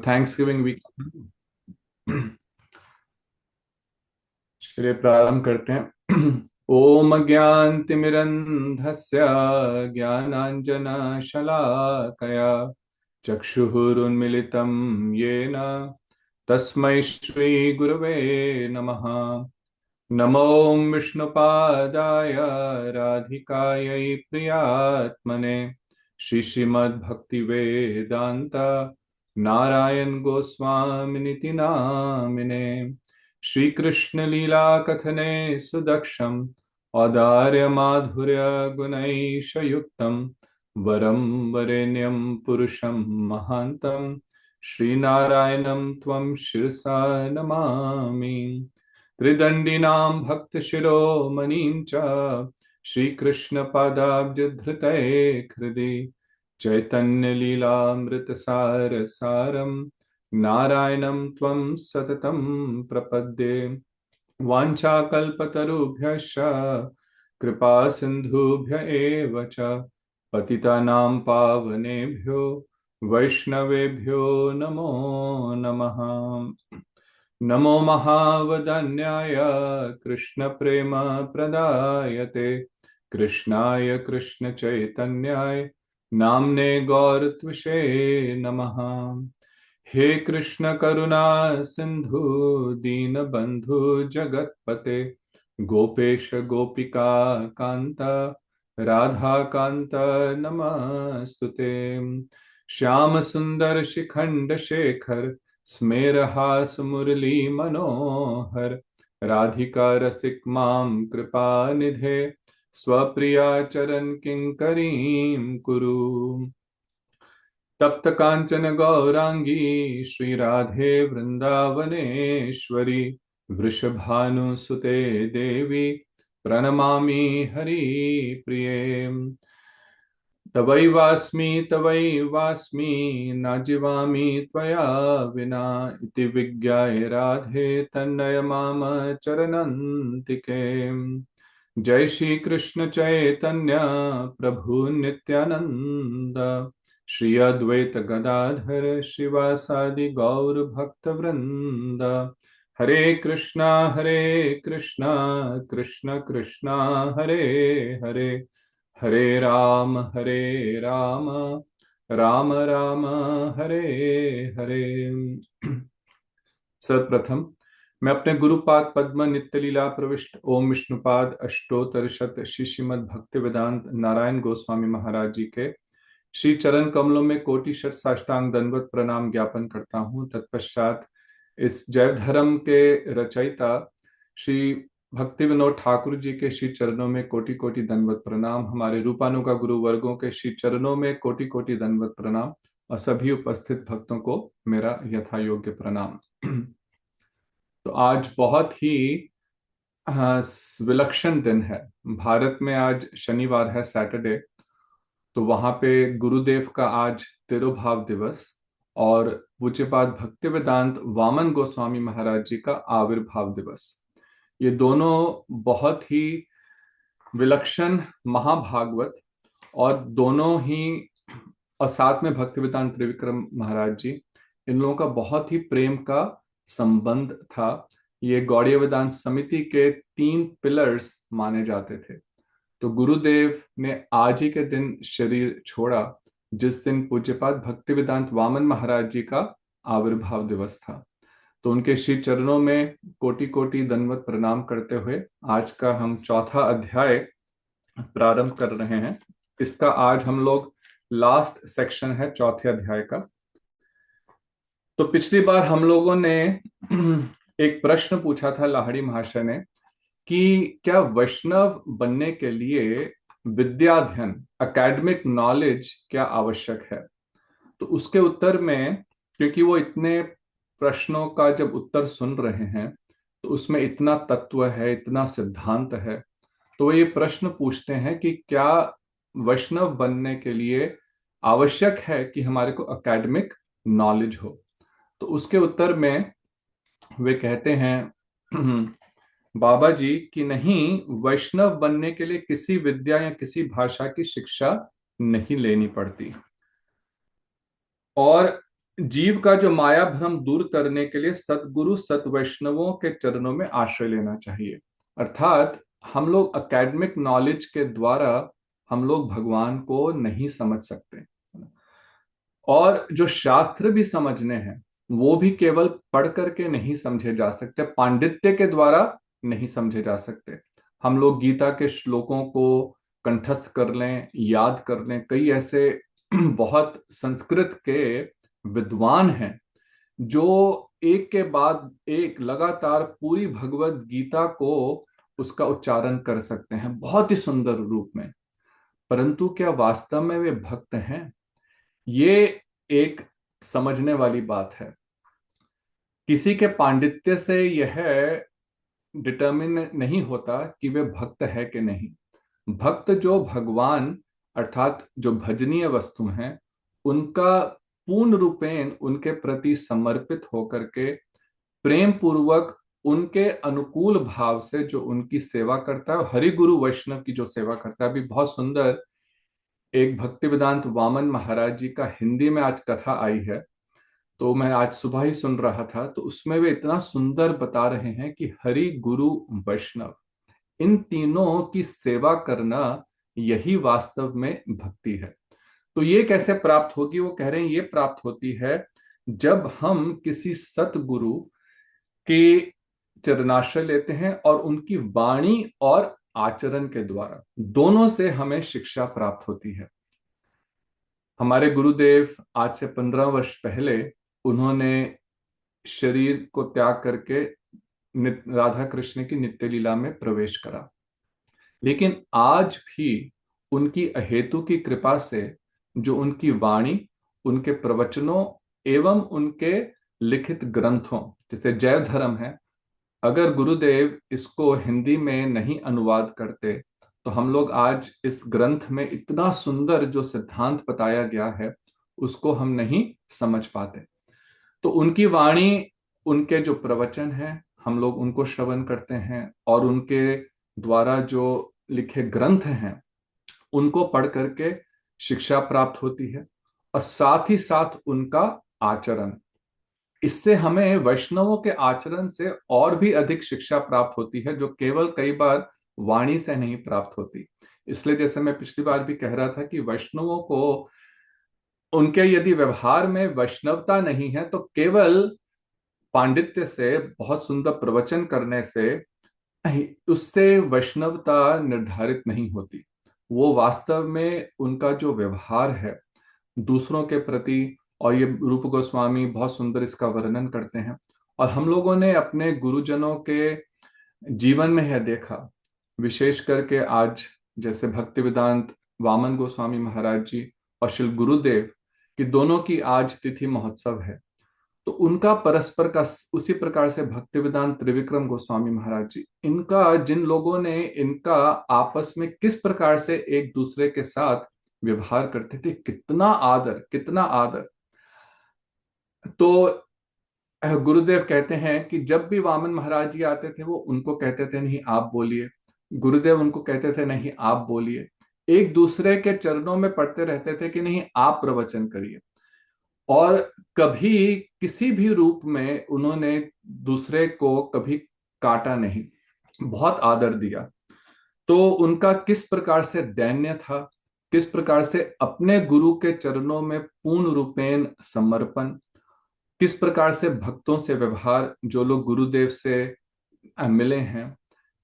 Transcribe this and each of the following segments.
Thanks giving week. चलिए प्रारंभ करते हैं। ओम ज्ञानतिमिरन्धस्य ज्ञानाञ्जनशलाकया चक्षुरुन्मिलितं येन तस्मै श्रीगुरवे नमः। नमो विष्णुपादाय राधिकायै प्रियात्मने श्रीमद्भक्तिवेदान्त नारायण गोस्वामिनिति नामिने। श्रीकृष्ण लीला कथने सुदक्षं औदार्य माधुर्य गुणैशयुक्तं वरं वरेण्यं पुरुषं महान्तं श्रीनारायणं त्वं शिरसा नमामि। त्रिदण्डिनां भक्तशिरोमणिं च श्रीकृष्णपादाब्जधृतये हृदि चैतन्यलीलामृतसारसारं नारायणं त्वं सततं प्रपद्ये। वाञ्छाकल्पतरुभ्यश्च कृपा सिन्धुभ्य एव च पतितानां पावनेभ्यो वैष्णवेभ्यो नमो नमः। नमो महावदन्याय कृष्णप्रेम प्रदायते कृष्णाय कृष्णचैतन्याय नाम्ने गौरत्विषे नमः। हे कृष्ण करुणा सिंधु दीनबंधु जगतपते गोपेश गोपिका कांत राधा कांत नमस्तुते। श्याम सुंदर शिखंड शेखर स्मेरहास मुरली मनोहर राधिका रसिक मां कृपा निधे स्वप्रिया चरण किंकरीं कुरु। तप्त कांचन गौरांगी श्री राधे वृंदावनेश्वरी वृषभानुसुते देवी प्रणमामि हरि प्रिये। तवैवास्मि न जीवामि त्वया विना इति विज्ञाय राधे तन्नय माम चरणन्तिके। जय श्री कृष्ण चैतन्य प्रभु नित्यानंद श्री अद्वैत गदाधर श्रीवासादि गौर भक्त वृंद। हरे कृष्णा कृष्ण कृष्णा हरे हरे हरे राम राम राम हरे हरे। सर्वप्रथम मैं अपने गुरुपाद पद्म नित्य लीला प्रविष्ट ओम विष्णुपाद अष्टोत्तर शत श्री श्रीमद् भक्ति वेदांत नारायण गोस्वामी महाराज जी के श्री चरण कमलों में कोटि शत साष्टांग दंडवत प्रणाम ज्ञापन करता हूँ। तत्पश्चात इस जैव धर्म के रचयिता श्री भक्ति विनोद ठाकुर जी के श्री चरणों में कोटि कोटि दंडवत प्रणाम। हमारे रूपानुगा गुरु वर्गों के श्री चरणों में कोटि कोटि दंडवत प्रणाम और सभी उपस्थित भक्तों को मेरा यथा योग्य प्रणाम। तो आज बहुत ही विलक्षण दिन है। भारत में आज शनिवार है, सैटरडे, तो वहां पे गुरुदेव का आज तिरुभाव दिवस और पूज्यपाद भक्ति वेदांत वामन गोस्वामी महाराज जी का आविर्भाव दिवस। ये दोनों बहुत ही विलक्षण महाभागवत और दोनों ही, और साथ में भक्ति वेदांत त्रिविक्रम महाराज जी, इन लोगों का बहुत ही प्रेम का संबंध था। ये गौड़ीय वेदांत समिति के 3 पिलर्स माने जाते थे। तो गुरुदेव ने आज ही के दिन शरीर छोड़ा जिस दिन पूज्यपाद भक्ति वेदांत वामन महाराज जी का आविर्भाव दिवस था। तो उनके श्री चरणों में कोटि कोटि दंडवत प्रणाम करते हुए आज का हम चौथा अध्याय प्रारंभ कर रहे हैं। इसका आज हम लोग लास्ट सेक्शन है चौथे अध्याय का। तो पिछली बार हम लोगों ने एक प्रश्न पूछा था लाहड़ी महाशय ने कि क्या वैष्णव बनने के लिए विद्याध्ययन, एकेडमिक नॉलेज क्या आवश्यक है। तो उसके उत्तर में, क्योंकि वो इतने प्रश्नों का जब उत्तर सुन रहे हैं तो उसमें इतना तत्व है, इतना सिद्धांत है, तो वो ये प्रश्न पूछते हैं कि क्या वैष्णव बनने के लिए आवश्यक है कि हमारे को एकेडमिक नॉलेज हो। तो उसके उत्तर में वे कहते हैं बाबा जी कि नहीं, वैष्णव बनने के लिए किसी विद्या या किसी भाषा की शिक्षा नहीं लेनी पड़ती। और जीव का जो माया भ्रम दूर करने के लिए सतगुरु सत वैष्णवों के चरणों में आश्रय लेना चाहिए। अर्थात हम लोग एकेडमिक नॉलेज के द्वारा हम लोग भगवान को नहीं समझ सकते, और जो शास्त्र भी समझने हैं वो भी केवल पढ़ करके नहीं समझे जा सकते, पांडित्य के द्वारा नहीं समझे जा सकते। हम लोग गीता के श्लोकों को कंठस्थ कर लें, याद कर लें, कई ऐसे बहुत संस्कृत के विद्वान हैं जो एक के बाद एक लगातार पूरी भगवत गीता को उसका उच्चारण कर सकते हैं बहुत ही सुंदर रूप में, परंतु क्या वास्तव में वे भक्त हैं? ये एक समझने वाली बात है। किसी के पांडित्य से यह डिटर्मिन नहीं होता कि वे भक्त है कि नहीं। भक्त जो भगवान अर्थात जो भजनीय वस्तु हैं उनका पूर्ण रूपेण उनके प्रति समर्पित होकर के प्रेम पूर्वक उनके अनुकूल भाव से जो उनकी सेवा करता है, हरि गुरु वैष्णव की जो सेवा करता है। अभी बहुत सुंदर एक भक्ति वेदांत वामन महाराज जी का हिंदी में आज कथा आई है, तो मैं आज सुबह ही सुन रहा था, तो उसमें वे इतना सुंदर बता रहे हैं कि हरि गुरु वैष्णव इन तीनों की सेवा करना यही वास्तव में भक्ति है। तो ये कैसे प्राप्त होगी? वो कह रहे हैं ये प्राप्त होती है जब हम किसी सतगुरु के चरणाश्रय लेते हैं और उनकी वाणी और आचरण के द्वारा दोनों से हमें शिक्षा प्राप्त होती है। हमारे गुरुदेव आज से 15 वर्ष पहले उन्होंने शरीर को त्याग करके राधा कृष्ण की नित्य लीला में प्रवेश करा, लेकिन आज भी उनकी अहेतु की कृपा से जो उनकी वाणी, उनके प्रवचनों एवं उनके लिखित ग्रंथों जैसे जय धर्म है, अगर गुरुदेव इसको हिंदी में नहीं अनुवाद करते तो हम लोग आज इस ग्रंथ में इतना सुंदर जो सिद्धांत बताया गया है उसको हम नहीं समझ पाते। तो उनकी वाणी, उनके जो प्रवचन हैं हम लोग उनको श्रवण करते हैं, और उनके द्वारा जो लिखे ग्रंथ हैं उनको पढ़ करके शिक्षा प्राप्त होती है, और साथ ही साथ उनका आचरण, इससे हमें वैष्णवों के आचरण से और भी अधिक शिक्षा प्राप्त होती है जो केवल कई बार वाणी से नहीं प्राप्त होती। इसलिए जैसे मैं पिछली बार भी कह रहा था कि वैष्णवों को उनके यदि व्यवहार में वैष्णवता नहीं है तो केवल पांडित्य से, बहुत सुंदर प्रवचन करने से उससे वैष्णवता निर्धारित नहीं होती। वो वास्तव में उनका जो व्यवहार है दूसरों के प्रति, और ये रूप गोस्वामी बहुत सुंदर इसका वर्णन करते हैं, और हम लोगों ने अपने गुरुजनों के जीवन में यह देखा, विशेष करके आज जैसे भक्ति वेदांत वामन गोस्वामी महाराज जी और श्री गुरुदेव की दोनों की आज तिथि महोत्सव है, तो उनका परस्पर का उसी प्रकार से भक्ति वेदांत त्रिविक्रम गोस्वामी महाराज जी, इनका जिन लोगों ने इनका आपस में किस प्रकार से एक दूसरे के साथ व्यवहार करते थे, कितना आदर, कितना आदर। तो गुरुदेव कहते हैं कि जब भी वामन महाराज जी आते थे वो उनको कहते थे नहीं आप बोलिए, गुरुदेव उनको कहते थे नहीं आप बोलिए, एक दूसरे के चरणों में पढ़ते रहते थे कि नहीं आप प्रवचन करिए, और कभी किसी भी रूप में उन्होंने दूसरे को कभी काटा नहीं, बहुत आदर दिया। तो उनका किस प्रकार से दैन्य था, किस प्रकार से अपने गुरु के चरणों में पूर्ण रूपेण समर्पण, किस प्रकार से भक्तों से व्यवहार, जो लोग गुरुदेव से मिले हैं,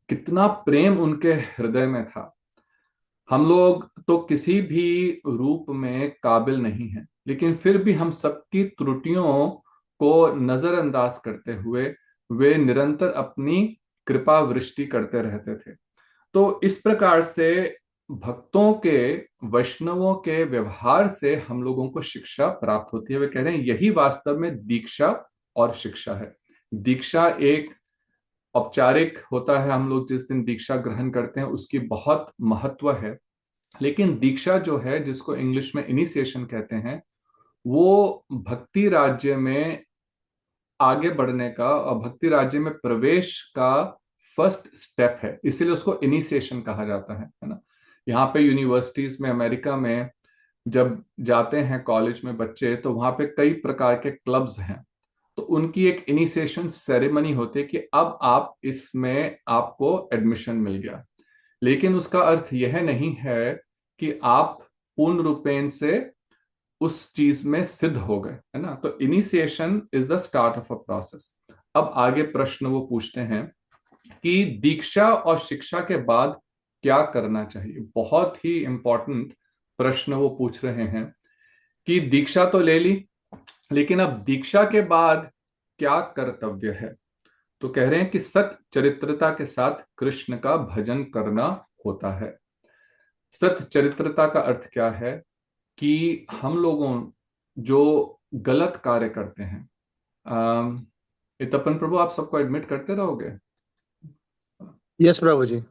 कितना प्रेम उनके हृदय में था। हम लोग तो किसी भी रूप में काबिल नहीं हैं, लेकिन फिर भी हम सबकी त्रुटियों को नजरअंदाज करते हुए वे निरंतर अपनी कृपा वृष्टि करते रहते थे। तो इस प्रकार से भक्तों के, वैष्णवों के व्यवहार से हम लोगों को शिक्षा प्राप्त होती है। वे कह रहे हैं यही वास्तव में दीक्षा और शिक्षा है। दीक्षा एक औपचारिक होता है, हम लोग जिस दिन दीक्षा ग्रहण करते हैं उसकी बहुत महत्व है, लेकिन दीक्षा जो है जिसको इंग्लिश में इनिशिएशन कहते हैं, वो भक्ति राज्य में आगे बढ़ने का और भक्ति राज्य में प्रवेश का फर्स्ट स्टेप है, इसीलिए उसको इनिशिएशन कहा जाता है ना। यहाँ पे यूनिवर्सिटीज में अमेरिका में जब जाते हैं कॉलेज में बच्चे तो वहां पे कई प्रकार के क्लब्स हैं, तो उनकी एक इनिशिएशन सेरेमनी होती है कि अब आप इसमें आपको एडमिशन मिल गया। लेकिन उसका अर्थ यह नहीं है कि आप पूर्ण रूपेण से उस चीज में सिद्ध हो गए, है ना। तो initiation is the start of a process. अब आगे प्रश्न वो पूछते हैं कि दीक्षा और शिक्षा के बाद क्या करना चाहिए। बहुत ही इंपॉर्टेंट प्रश्न वो पूछ रहे हैं कि दीक्षा तो ले ली, लेकिन अब दीक्षा के बाद क्या कर्तव्य है। तो कह रहे हैं कि सत चरित्रता के साथ कृष्ण का भजन करना होता है। सत चरित्रता का अर्थ क्या है कि हम लोगों जो गलत कार्य करते हैं, अम, ये तपन प्रभु आप सबको एडमिट करते रहोगे। यस प्रभु जी।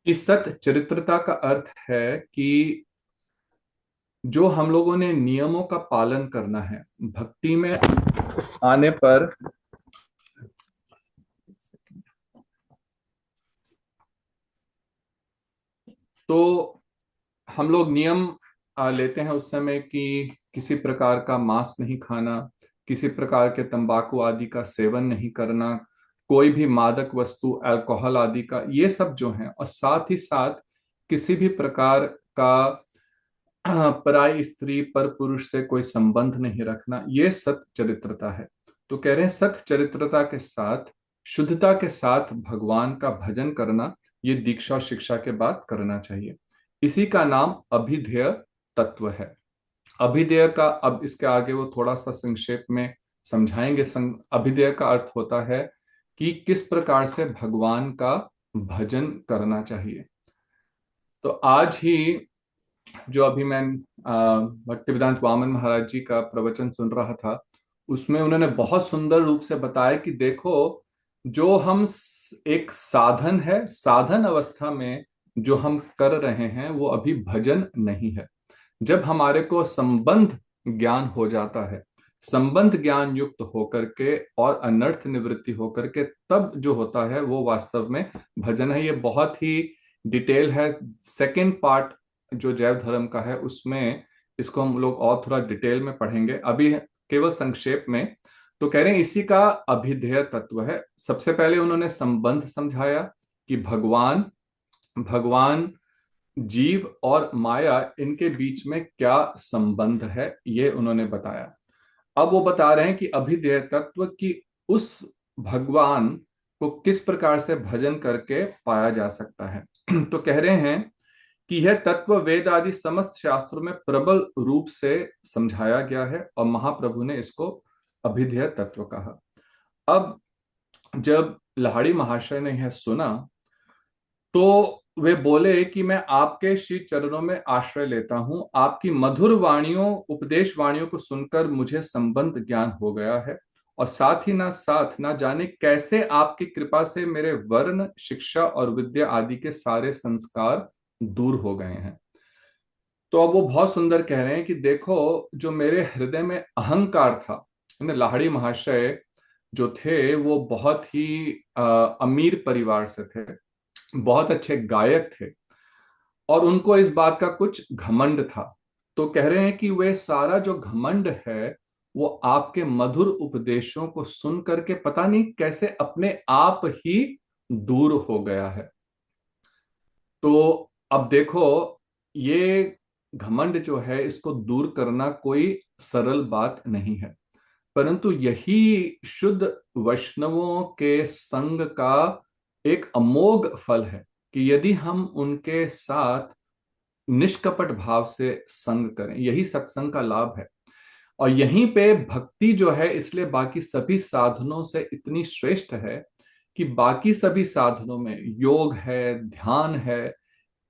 इस सत चरित्रता का अर्थ है कि जो हम लोगों ने नियमों का पालन करना है भक्ति में आने पर। तो हम लोग नियम लेते हैं उस समय कि किसी प्रकार का मांस नहीं खाना, किसी प्रकार के तंबाकू आदि का सेवन नहीं करना, कोई भी मादक वस्तु अल्कोहल आदि का, ये सब जो है, और साथ ही साथ किसी भी प्रकार का पराई स्त्री पर पुरुष से कोई संबंध नहीं रखना, ये सत चरित्रता है। तो कह रहे हैं सत चरित्रता के साथ, शुद्धता के साथ भगवान का भजन करना, ये दीक्षा शिक्षा के बाद करना चाहिए। इसी का नाम अभिधेय तत्व है। अभिधेय का अब इसके आगे वो थोड़ा सा संक्षेप में समझाएंगे। अभिधेय का अर्थ होता है कि किस प्रकार से भगवान का भजन करना चाहिए। तो आज ही जो अभी मैं भक्तिवेदांत वामन महाराज जी का प्रवचन सुन रहा था, उसमें उन्होंने बहुत सुंदर रूप से बताया कि देखो, जो हम एक साधन है, साधन अवस्था में जो हम कर रहे हैं वो अभी भजन नहीं है। जब हमारे को संबंध ज्ञान हो जाता है, संबंध ज्ञान युक्त होकर के और अनर्थ निवृत्ति होकर के, तब जो होता है वो वास्तव में भजन है। ये बहुत ही डिटेल है। सेकंड पार्ट जो जैव धर्म का है उसमें इसको हम लोग और थोड़ा डिटेल में पढ़ेंगे, अभी केवल संक्षेप में। तो कह रहे हैं इसी का अभिधेय तत्व है। सबसे पहले उन्होंने संबंध समझाया कि भगवान भगवान जीव और माया, इनके बीच में क्या संबंध है, ये उन्होंने बताया। अब वो बता रहे हैं कि अभिधेय तत्व की उस भगवान को किस प्रकार से भजन करके पाया जा सकता है। तो कह रहे हैं कि यह तत्व वेद आदि समस्त शास्त्रों में प्रबल रूप से समझाया गया है और महाप्रभु ने इसको अभिधेय तत्व कहा। अब जब लाहिड़ी महाशय ने यह सुना तो वे बोले कि मैं आपके श्री चरणों में आश्रय लेता हूं। आपकी मधुर वाणियों, उपदेश वाणियों को सुनकर मुझे संबंध ज्ञान हो गया है, और साथ ही ना साथ ना जाने कैसे आपकी कृपा से मेरे वर्ण, शिक्षा और विद्या आदि के सारे संस्कार दूर हो गए हैं। तो अब वो बहुत सुंदर कह रहे हैं कि देखो, जो मेरे हृदय में अहंकार था, है ना। लाहिड़ी महाशय जो थे वो बहुत ही अमीर परिवार से थे, बहुत अच्छे गायक थे, और उनको इस बात का कुछ घमंड था। तो कह रहे हैं कि वे सारा जो घमंड है वो आपके मधुर उपदेशों को सुन करके पता नहीं कैसे अपने आप ही दूर हो गया है। तो अब देखो, ये घमंड जो है इसको दूर करना कोई सरल बात नहीं है, परंतु यही शुद्ध वैष्णवों के संग का एक अमोघ फल है कि यदि हम उनके साथ निष्कपट भाव से संग करें, यही सत्संग का लाभ है। और यहीं पे भक्ति जो है इसलिए बाकी सभी साधनों से इतनी श्रेष्ठ है कि बाकी सभी साधनों में योग है, ध्यान है,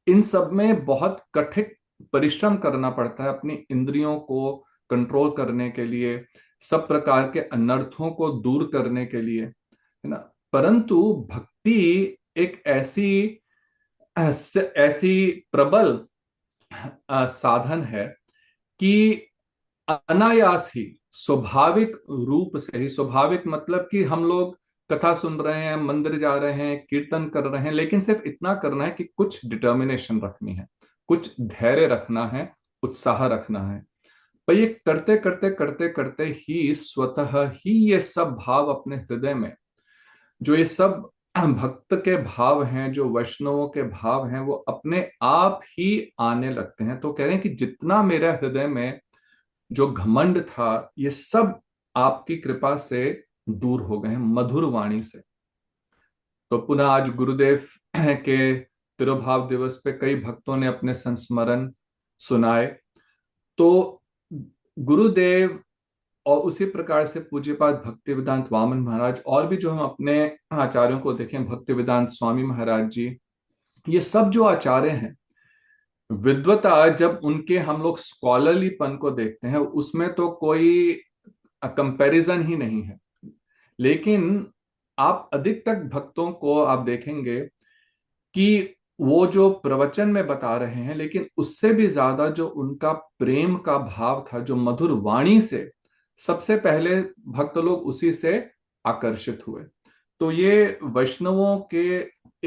इन सब में बहुत कठिन परिश्रम करना पड़ता है अपनी इंद्रियों को कंट्रोल करने के लिए, सब प्रकार के अनर्थों को दूर करने के लिए, है ना। परंतु भक्ति एक ऐसी ऐसी प्रबल साधन है कि अनायास ही, स्वाभाविक रूप से ही, स्वाभाविक मतलब कि हम लोग कथा सुन रहे हैं, मंदिर जा रहे हैं, कीर्तन कर रहे हैं, लेकिन सिर्फ इतना करना है कि कुछ डिटर्मिनेशन रखनी है। कुछ धैर्य रखना है, उत्साह रखना है। पर ये करते करते करते करते ही स्वतः ही ये सब भाव अपने हृदय में, जो ये सब भक्त के भाव हैं, जो वैष्णवों के भाव हैं, वो अपने आप ही आने लगते हैं। तो कह रहे हैं कि जितना मेरे हृदय में जो घमंड था, ये सब आपकी कृपा से दूर हो गए हैं, मधुर वाणी से। तो पुनः आज गुरुदेव के तिरुभाव दिवस पे कई भक्तों ने अपने संस्मरण सुनाए। तो गुरुदेव और उसी प्रकार से पूज्यपाद भक्ति वेदांत वामन महाराज, और भी जो हम अपने आचार्यों को देखें, भक्ति वेदांत स्वामी महाराज जी, ये सब जो आचार्य हैं, विद्वता जब उनके हम लोग स्कॉलरलीपन को देखते हैं, उसमें तो कोई कंपैरिजन ही नहीं है। लेकिन आप अधिक तक भक्तों को आप देखेंगे कि वो जो प्रवचन में बता रहे हैं, लेकिन उससे भी ज्यादा जो उनका प्रेम का भाव था, जो मधुर वाणी से, सबसे पहले भक्त लोग उसी से आकर्षित हुए। तो ये वैष्णवों के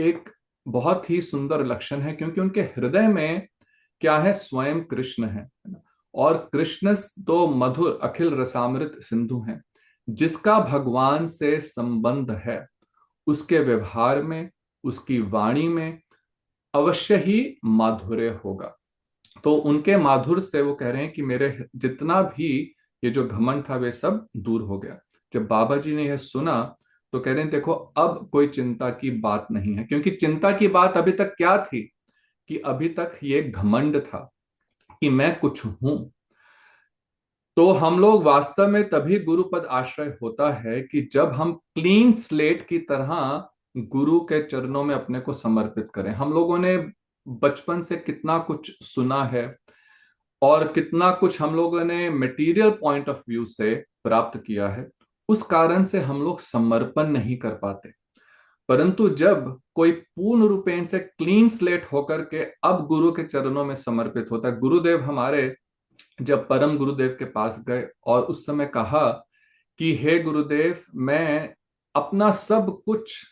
एक बहुत ही सुंदर लक्षण है, क्योंकि उनके हृदय में क्या है, स्वयं कृष्ण है ना? और कृष्ण तो मधुर अखिल रसामृत सिंधु हैं। जिसका भगवान से संबंध है, उसके व्यवहार में, उसकी वाणी में अवश्य ही माधुर्य होगा। तो उनके माधुर से वो कह रहे हैं कि मेरे जितना भी ये जो घमंड था, वे सब दूर हो गया। जब बाबा जी ने यह सुना, तो कह रहे हैं देखो अब कोई चिंता की बात नहीं है, क्योंकि चिंता की बात अभी तक क्या थी, कि अभी तक ये घमंड था कि मैं कुछ हूं। तो हम लोग वास्तव में तभी गुरुपद आश्रय होता है कि जब हम क्लीन स्लेट की तरह गुरु के चरणों में अपने को समर्पित करें। हम लोगों ने बचपन से कितना कुछ सुना है, और कितना कुछ हम लोगों ने मटेरियल पॉइंट ऑफ व्यू से प्राप्त किया है, उस कारण से हम लोग समर्पण नहीं कर पाते। परंतु जब कोई पूर्ण रूपेण से क्लीन स्लेट होकर के अब गुरु के चरणों में समर्पित होता है, गुरुदेव हमारे जब परम गुरुदेव के पास गए और उस समय कहा कि हे गुरुदेव, मैं अपना सब कुछ,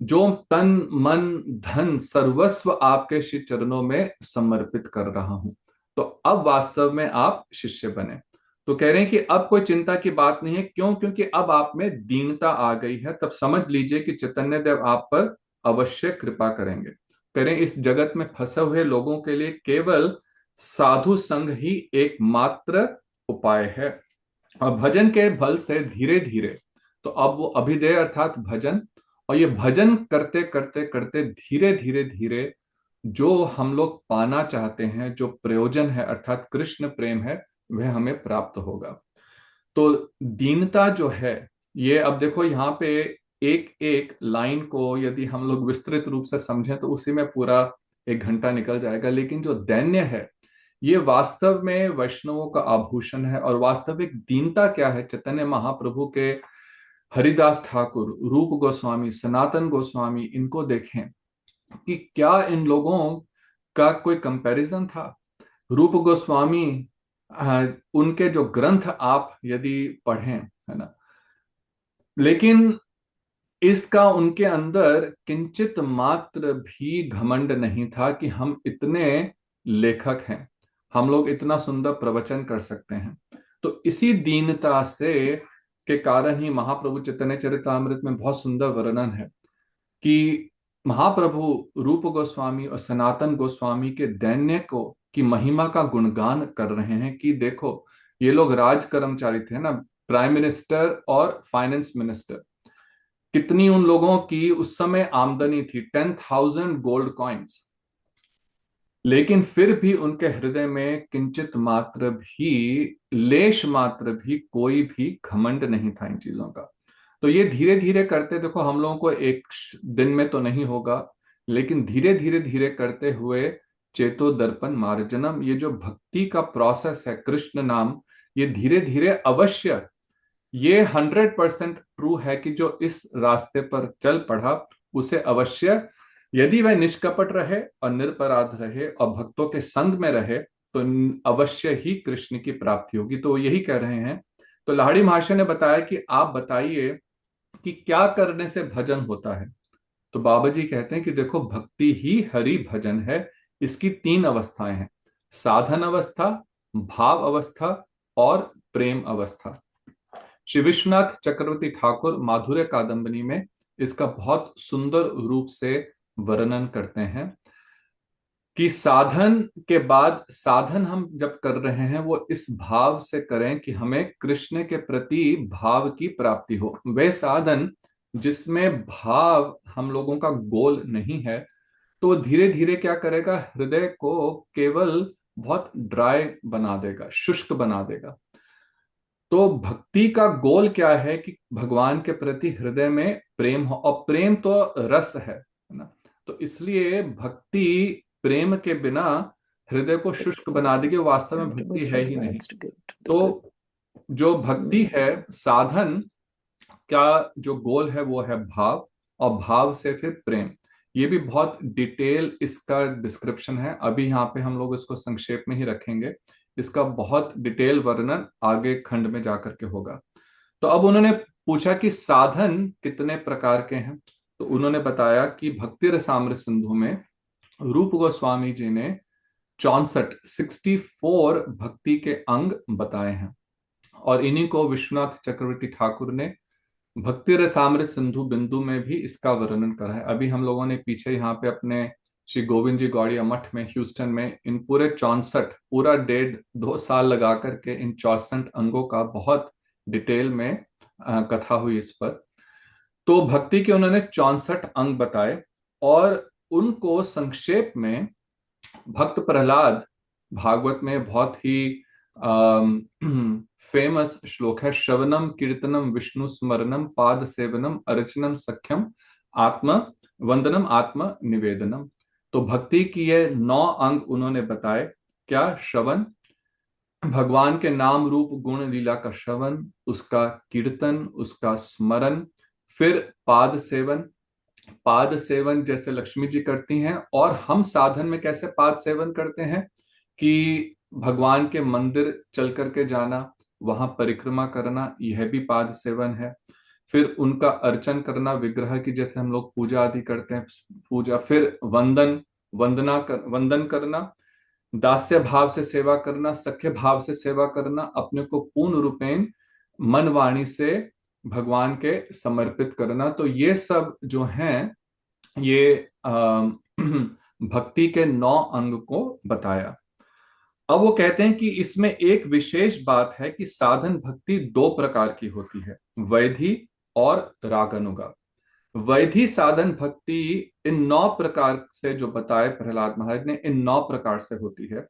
जो तन मन धन सर्वस्व आपके श्री चरणों में समर्पित कर रहा हूं, तो अब वास्तव में आप शिष्य बने। तो कह रहे हैं कि अब कोई चिंता की बात नहीं है। क्यों? क्योंकि अब आप में दीनता आ गई है। तब समझ लीजिए कि चैतन्य देव आप पर अवश्य कृपा करेंगे। करें, इस जगत में फंसे हुए लोगों के लिए केवल साधु संग ही एकमात्र उपाय है। और भजन के बल से धीरे धीरे, तो अब वो अभिधेय अर्थात भजन, और ये भजन करते करते करते धीरे धीरे धीरे जो हम लोग पाना चाहते हैं, जो प्रयोजन है अर्थात कृष्ण प्रेम है, वह हमें प्राप्त होगा। तो दीनता जो है, ये अब देखो यहाँ पे एक एक लाइन को यदि हम लोग विस्तृत रूप से समझें तो उसी में पूरा 1 घंटा निकल जाएगा। लेकिन जो दैन्य है, ये वास्तव में वैष्णवों का आभूषण है। और वास्तविक दीनता क्या है, चैतन्य महाप्रभु के हरिदास ठाकुर, रूप गोस्वामी, सनातन गोस्वामी, इनको देखें कि क्या इन लोगों का कोई कंपैरिजन था। रूप गोस्वामी, उनके जो ग्रंथ आप यदि पढ़ें, है ना, लेकिन इसका उनके अंदर किंचित मात्र भी घमंड नहीं था कि हम इतने लेखक हैं, हम लोग इतना सुंदर प्रवचन कर सकते हैं। तो इसी दीनता से के कारण ही महाप्रभु चैतन्य चरितामृत में बहुत सुंदर वर्णन है कि महाप्रभु रूप गोस्वामी और सनातन गोस्वामी के दैन्य को की महिमा का गुणगान कर रहे हैं कि देखो, ये लोग राज कर्मचारी थे ना, प्राइम मिनिस्टर और फाइनेंस मिनिस्टर। कितनी उन लोगों की उस समय आमदनी थी, 10,000 गोल्ड कॉइन्स। लेकिन फिर भी उनके हृदय में किंचित मात्र भी, लेश मात्र भी, कोई भी घमंड नहीं था इन चीजों का। तो ये धीरे धीरे करते, देखो हम लोगों को एक दिन में तो नहीं होगा, लेकिन धीरे धीरे धीरे करते हुए चेतो दर्पण मार्जनम, ये जो भक्ति का प्रोसेस है, कृष्ण नाम, ये धीरे धीरे अवश्य, ये 100% ट्रू है कि जो इस रास्ते पर चल पड़ा, उसे अवश्य, यदि वह निष्कपट रहे और निरपराध रहे और भक्तों के संग में रहे, तो अवश्य ही कृष्ण की प्राप्ति होगी। तो यही कह रहे हैं। तो लाहिड़ी महाशय ने बताया कि आप बताइए कि क्या करने से भजन होता है। तो बाबा जी कहते हैं कि देखो, भक्ति ही हरि भजन है, इसकी तीन अवस्थाएं हैं: साधन अवस्था, भाव अवस्था और प्रेम अवस्था। श्री विश्वनाथ चक्रवर्ती ठाकुर माधुर्य कादंबरी में इसका बहुत सुंदर रूप से वर्णन करते हैं कि साधन के बाद, साधन हम जब कर रहे हैं वो इस भाव से करें कि हमें कृष्ण के प्रति भाव की प्राप्ति हो। वे साधन जिसमें भाव हम लोगों का गोल नहीं है, तो वो धीरे धीरे क्या करेगा, हृदय को केवल बहुत ड्राई बना देगा, शुष्क बना देगा। तो भक्ति का गोल क्या है कि भगवान के प्रति हृदय में प्रेम हो, और प्रेम तो रस है ना। तो इसलिए भक्ति प्रेम के बिना हृदय को शुष्क बना देगी, वो वास्तव में भक्ति है ही नहीं। तो जो भक्ति है, साधन का जो गोल है वो है भाव, और भाव से फिर प्रेम। ये भी बहुत डिटेल इसका डिस्क्रिप्शन है, अभी यहाँ पे हम लोग इसको संक्षेप में ही रखेंगे। इसका बहुत डिटेल वर्णन आगे खंड में जाकर के होगा। तो अब उन्होंने पूछा कि साधन कितने प्रकार के हैं। तो उन्होंने बताया कि भक्ति रसामृत सिंधु में रूप गोस्वामी जी ने 64 भक्ति के अंग बताए हैं, और इन्हीं को विश्वनाथ चक्रवर्ती ठाकुर ने भक्ति रसामृत सिंधु बिंदु में भी इसका वर्णन करा है। अभी हम लोगों ने पीछे यहाँ पे अपने श्री गोविंद जी गौड़िया मठ में ह्यूस्टन में इन पूरे 64, पूरा 1.5-2 साल लगा करके इन 64 अंगों का बहुत डिटेल में कथा हुई इस पर। तो भक्ति के उन्होंने 64 अंग बताए, और उनको संक्षेप में भक्त प्रहलाद भागवत में बहुत ही फेमस श्लोक है: श्रवणम कीर्तनम विष्णु स्मरणम पाद सेवनम अर्चनम सख्यम आत्म वंदनम आत्म निवेदनम। तो भक्ति की ये 9 अंग उन्होंने बताए। क्या? श्रवण, भगवान के नाम रूप गुण लीला का श्रवण, उसका कीर्तन, उसका स्मरण। फिर पाद सेवन, पाद सेवन जैसे लक्ष्मी जी करती हैं, और हम साधन में कैसे पाद सेवन करते हैं कि भगवान के मंदिर चल करके जाना, वहां परिक्रमा करना, यह भी पाद सेवन है। फिर उनका अर्चन करना, विग्रह की जैसे हम लोग पूजा आदि करते हैं, पूजा। फिर वंदन करना, दास्य भाव से सेवा करना, सख्य भाव से सेवा करना, अपने को पूर्ण रूपेण मन वाणी से भगवान के समर्पित करना। तो ये सब जो हैं, ये भक्ति के 9 अंग को बताया। अब वो कहते हैं कि इसमें एक विशेष बात है कि साधन भक्ति 2 प्रकार की होती है, वैधि और रागानुगा। वैधि साधन भक्ति इन 9 प्रकार से जो बताए प्रहलाद महाराज ने, इन 9 प्रकार से होती है,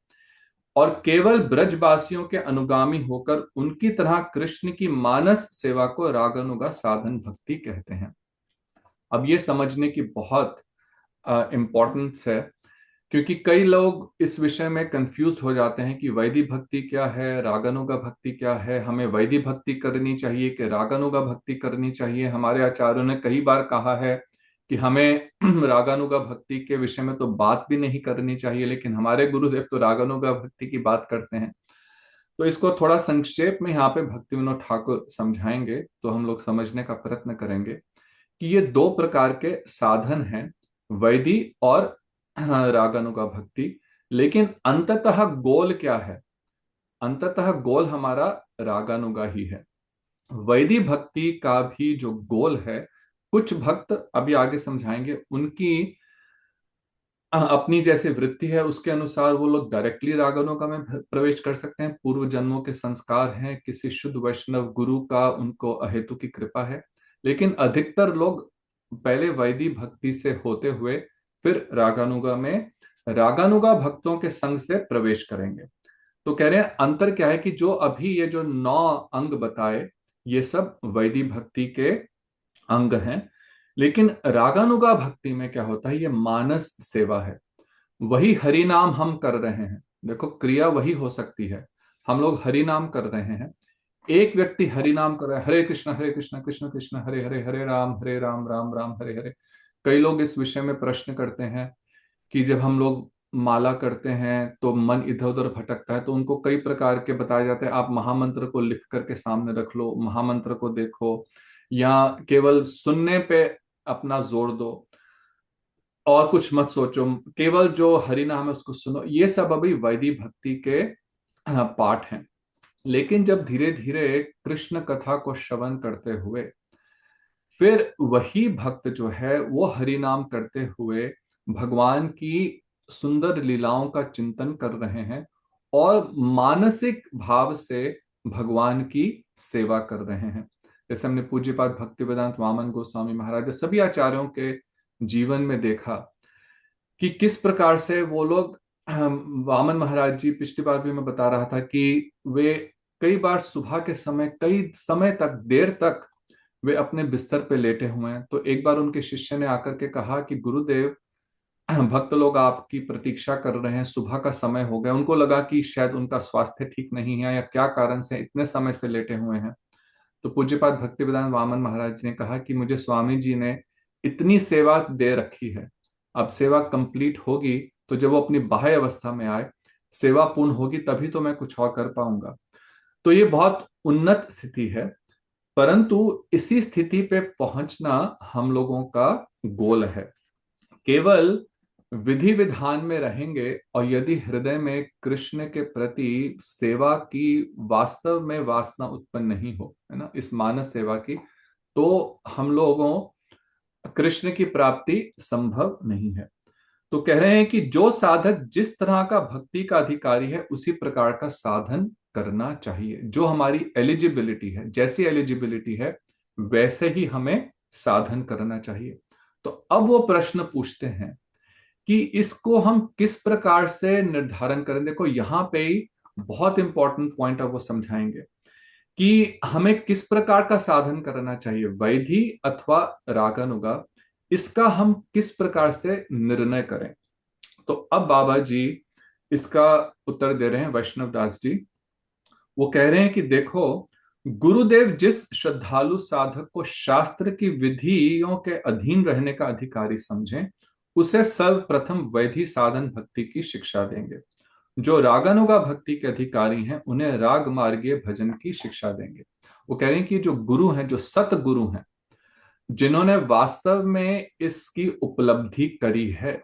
और केवल ब्रजवासियों के अनुगामी होकर उनकी तरह कृष्ण की मानस सेवा को रागानुगा साधन भक्ति कहते हैं। अब ये समझने की बहुत इम्पोर्टेंस है, क्योंकि कई लोग इस विषय में कंफ्यूज हो जाते हैं कि वैदिक भक्ति क्या है, रागानुगा भक्ति क्या है, हमें वैदिक भक्ति करनी चाहिए कि रागानुगा भक्ति करनी चाहिए। हमारे आचार्यों ने कई बार कहा है कि हमें रागानुगा भक्ति के विषय में तो बात भी नहीं करनी चाहिए, लेकिन हमारे गुरुदेव तो रागानुगा भक्ति की बात करते हैं। तो इसको थोड़ा संक्षेप में यहाँ पे भक्ति विनोद ठाकुर समझाएंगे, तो हम लोग समझने का प्रयत्न करेंगे कि ये 2 प्रकार के साधन हैं, वैदी और रागानुगा भक्ति। लेकिन अंततः गोल क्या है? अंततः गोल हमारा रागानुगा ही है। वैदिक भक्ति का भी जो गोल है, कुछ भक्त अभी आगे समझाएंगे, उनकी अपनी जैसे वृत्ति है उसके अनुसार वो लोग डायरेक्टली रागानुगा में प्रवेश कर सकते हैं। पूर्व जन्मों के संस्कार हैं, किसी शुद्ध वैष्णव गुरु का उनको अहेतु की कृपा है। लेकिन अधिकतर लोग पहले वैदिक भक्ति से होते हुए फिर रागानुगा में, रागानुगा भक्तों के संग से प्रवेश करेंगे। तो कह रहे हैं अंतर क्या है कि जो अभी ये जो 9 अंग बताए, ये सब वैदिक भक्ति के अंग हैं। लेकिन रागानुगा भक्ति में क्या होता है, ये मानस सेवा है। वही हरि नाम हम कर रहे हैं, देखो क्रिया वही हो सकती है। हम लोग हरि नाम कर रहे हैं, एक व्यक्ति हरि नाम कर रहा है, हरे कृष्ण कृष्ण कृष्ण हरे हरे, हरे राम राम राम हरे हरे। कई लोग इस विषय में प्रश्न करते हैं कि जब हम लोग माला करते हैं तो मन इधर उधर भटकता है, तो उनको कई प्रकार के बताए जाते हैं, आप महामंत्र को लिख करके सामने रख लो, महामंत्र को देखो, या केवल सुनने पे अपना जोर दो। और कुछ मत सोचो, केवल जो हरि नाम है उसको सुनो। ये सब अभी वैदिक भक्ति के पाठ हैं। लेकिन जब धीरे धीरे कृष्ण कथा को श्रवण करते हुए फिर वही भक्त जो है वो हरि नाम करते हुए भगवान की सुंदर लीलाओं का चिंतन कर रहे हैं और मानसिक भाव से भगवान की सेवा कर रहे हैं। जैसे हमने पूज्यपाद भक्ति वेदांत वामन गोस्वामी महाराज सभी आचार्यों के जीवन में देखा कि किस प्रकार से वो लोग वामन महाराज जी, पिछली बार भी मैं बता रहा था कि वे कई बार सुबह के समय कई समय तक देर तक वे अपने बिस्तर पे लेटे हुए हैं। तो एक बार उनके शिष्य ने आकर के कहा कि गुरुदेव, भक्त लोग आपकी प्रतीक्षा कर रहे हैं, सुबह का समय हो गया। उनको लगा कि शायद उनका स्वास्थ्य ठीक नहीं है या क्या कारण से इतने समय से लेटे हुए हैं। तो पूज्यपाद भक्तिवेदांत वामन महाराज जी ने कहा कि मुझे स्वामी जी ने इतनी सेवा दे रखी है, अब सेवा कंप्लीट होगी तो जब वो अपनी बाह्य अवस्था में आए, सेवा पूर्ण होगी, तभी तो मैं कुछ और कर पाऊंगा। तो ये बहुत उन्नत स्थिति है, परंतु इसी स्थिति पे पहुंचना हम लोगों का गोल है। केवल विधि विधान में रहेंगे और यदि हृदय में कृष्ण के प्रति सेवा की वास्तव में वासना उत्पन्न नहीं हो, है ना, इस मानस सेवा की, तो हम लोगों कृष्ण की प्राप्ति संभव नहीं है। तो कह रहे हैं कि जो साधक जिस तरह का भक्ति का अधिकारी है उसी प्रकार का साधन करना चाहिए। जो हमारी एलिजिबिलिटी है, जैसी एलिजिबिलिटी है वैसे ही हमें साधन करना चाहिए। तो अब वो प्रश्न पूछते हैं कि इसको हम किस प्रकार से निर्धारण करें। देखो यहाँ पे ही बहुत इंपॉर्टेंट पॉइंट अब वो समझाएंगे कि हमें किस प्रकार का साधन करना चाहिए, वैधि अथवा रागानुगा, इसका हम किस प्रकार से निर्णय करें। तो अब बाबा जी इसका उत्तर दे रहे हैं, वैष्णव दास जी। वो कह रहे हैं कि देखो, गुरुदेव जिस श्रद्धालु साधक को शास्त्र की विधियों के अधीन रहने का अधिकारी समझें, उसे सर्वप्रथम वैधि साधन भक्ति की शिक्षा देंगे। जो रागानुगा भक्ति के अधिकारी हैं उन्हें राग मार्गीय भजन की शिक्षा देंगे। वो कह रहे हैं कि जो गुरु हैं, जो सत गुरु हैं, जिन्होंने वास्तव में इसकी उपलब्धि करी है,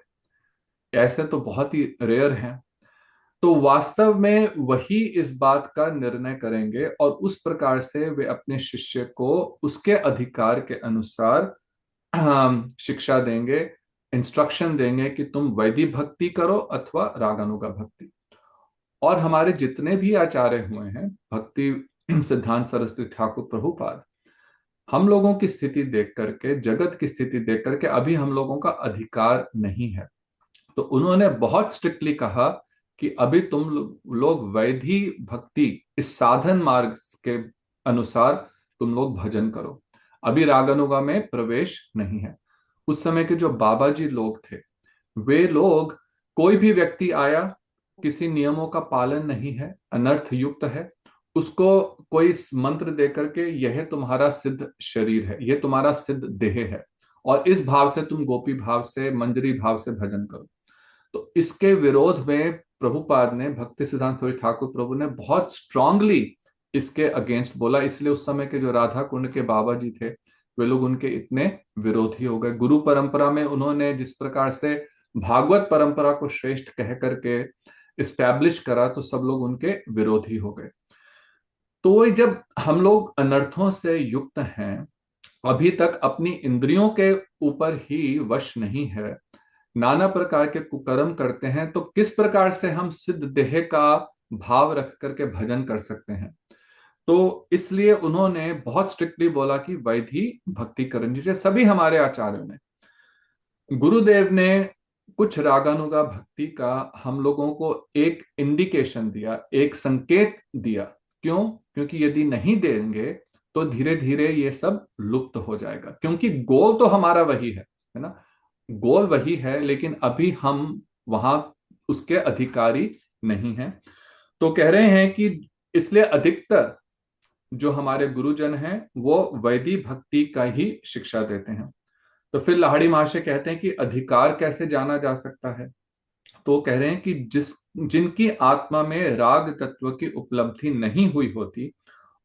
ऐसे तो बहुत ही रेयर हैं, तो वास्तव में वही इस बात का निर्णय करेंगे और उस प्रकार से वे अपने शिष्य को उसके अधिकार के अनुसार शिक्षा देंगे, इंस्ट्रक्शन देंगे कि तुम वैदिक भक्ति करो अथवा रागानुगा भक्ति। और हमारे जितने भी आचार्य हुए हैं, भक्ति सिद्धांत सरस्वती ठाकुर प्रभुपाद, हम लोगों की स्थिति देख करके, जगत की स्थिति देख करके अभी हम लोगों का अधिकार नहीं है। तो उन्होंने बहुत स्ट्रिक्टली कहा कि अभी तुम लोग वैधि भक्ति इस साधन मार्ग के अनुसार तुम लोग भजन करो, अभी रागानुगा में प्रवेश नहीं है। उस समय के जो बाबा जी लोग थे, वे लोग, कोई भी व्यक्ति आया, किसी नियमों का पालन नहीं है, अनर्थ युक्त है, उसको कोई मंत्र दे करके यह तुम्हारा सिद्ध शरीर है, यह तुम्हारा सिद्ध देह है और इस भाव से तुम गोपी भाव से, मंजरी भाव से भजन करो। तो इसके विरोध में प्रभुपाद ने, भक्ति सिद्धांत सरस्वती ठाकुर प्रभु ने बहुत स्ट्रांगली इसके अगेंस्ट बोला। इसलिए उस समय के जो राधा कुंड के बाबा जी थे, वे लोग उनके इतने विरोधी हो गए। गुरु परंपरा में उन्होंने जिस प्रकार से भागवत परंपरा को श्रेष्ठ कह करके इस्टेब्लिश करा, तो सब लोग उनके विरोधी हो गए। तो जब हम लोग अनर्थों से युक्त हैं, अभी तक अपनी इंद्रियों के ऊपर ही वश नहीं है, नाना प्रकार के कुकर्म करते हैं, तो किस प्रकार से हम सिद्ध देह का भाव रख करके भजन कर सकते हैं। तो इसलिए उन्होंने बहुत स्ट्रिक्टली बोला कि वैधि भक्ति करनी चाहिए। सभी हमारे आचार्यों ने, गुरुदेव ने कुछ रागानुगा भक्ति का हम लोगों को एक इंडिकेशन दिया, एक संकेत दिया। क्यों? क्योंकि यदि नहीं देंगे तो धीरे धीरे ये सब लुप्त हो जाएगा, क्योंकि गोल तो हमारा वही है ना, गोल वही है, लेकिन अभी हम वहां उसके अधिकारी नहीं हैं। तो कह रहे हैं कि इसलिए अधिकतर जो हमारे गुरुजन हैं वो वैदिक भक्ति का ही शिक्षा देते हैं। तो फिर लाहिड़ी महाशय कहते हैं कि अधिकार कैसे जाना जा सकता है। तो कह रहे हैं कि जिनकी आत्मा में राग तत्व की उपलब्धि नहीं हुई होती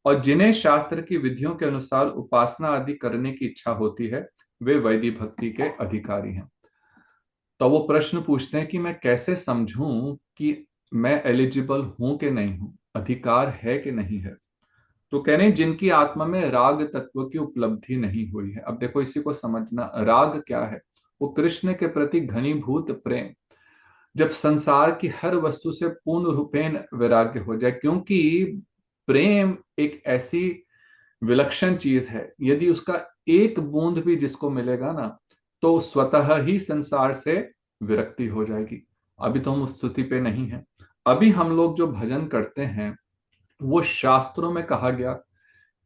और जिन्हें शास्त्र की विधियों के अनुसार उपासना आदि करने की इच्छा होती है, वे वैदिक भक्ति के अधिकारी हैं। तो वो प्रश्न पूछते हैं कि मैं कैसे समझूं कि मैं एलिजिबल हूं कि नहीं हूं, अधिकार है कि नहीं है। तो कह रहे हैं जिनकी आत्मा में राग तत्व की उपलब्धि नहीं हुई है। अब देखो इसी को समझना, राग क्या है? वो कृष्ण के प्रति घनीभूत प्रेम। जब संसार की हर वस्तु से पूर्ण रूपेण वैराग्य हो जाए, क्योंकि प्रेम एक ऐसी विलक्षण चीज है, यदि उसका एक बूंद भी जिसको मिलेगा ना, तो स्वतः ही संसार से विरक्ति हो जाएगी। अभी तो हम उस स्थिति पे नहीं है। अभी हम लोग जो भजन करते हैं, वो शास्त्रों में कहा गया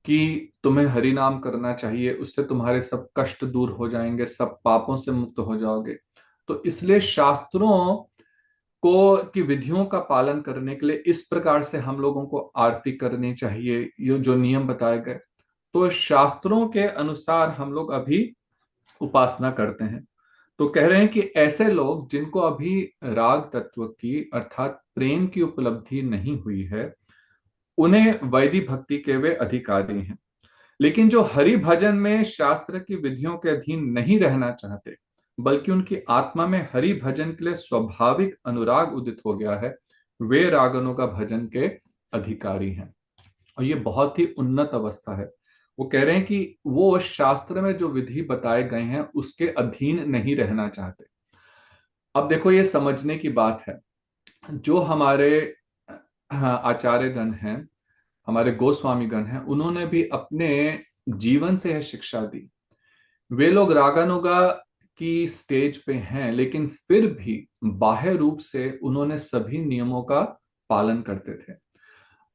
कि तुम्हें हरि नाम करना चाहिए, उससे तुम्हारे सब कष्ट दूर हो जाएंगे, सब पापों से मुक्त हो जाओगे। तो इसलिए शास्त्रों को की विधियों का पालन करने के लिए इस प्रकार से हम लोगों को आरती करनी चाहिए, ये जो नियम बताए गए। तो शास्त्रों के अनुसार हम लोग अभी उपासना करते हैं। तो कह रहे हैं कि ऐसे लोग जिनको अभी राग तत्व की अर्थात प्रेम की उपलब्धि नहीं हुई है, उन्हें वैदिक भक्ति के वे अधिकारी हैं। लेकिन जो हरि भजन में शास्त्र की विधियों के अधीन नहीं रहना चाहते, बल्कि उनकी आत्मा में हरि भजन के लिए स्वाभाविक अनुराग उदित हो गया है, वे रागनों का भजन के अधिकारी हैं। और ये बहुत ही उन्नत अवस्था है। वो कह रहे हैं कि वो शास्त्र में जो विधि बताए गए हैं उसके अधीन नहीं रहना चाहते। अब देखो ये समझने की बात है, जो हमारे आचार्यगण हैं, हमारे गोस्वामीगण हैं, उन्होंने भी अपने जीवन से यह शिक्षा दी। वे लोग रागानुगा की स्टेज पे हैं, लेकिन फिर भी बाह्य रूप से उन्होंने सभी नियमों का पालन करते थे।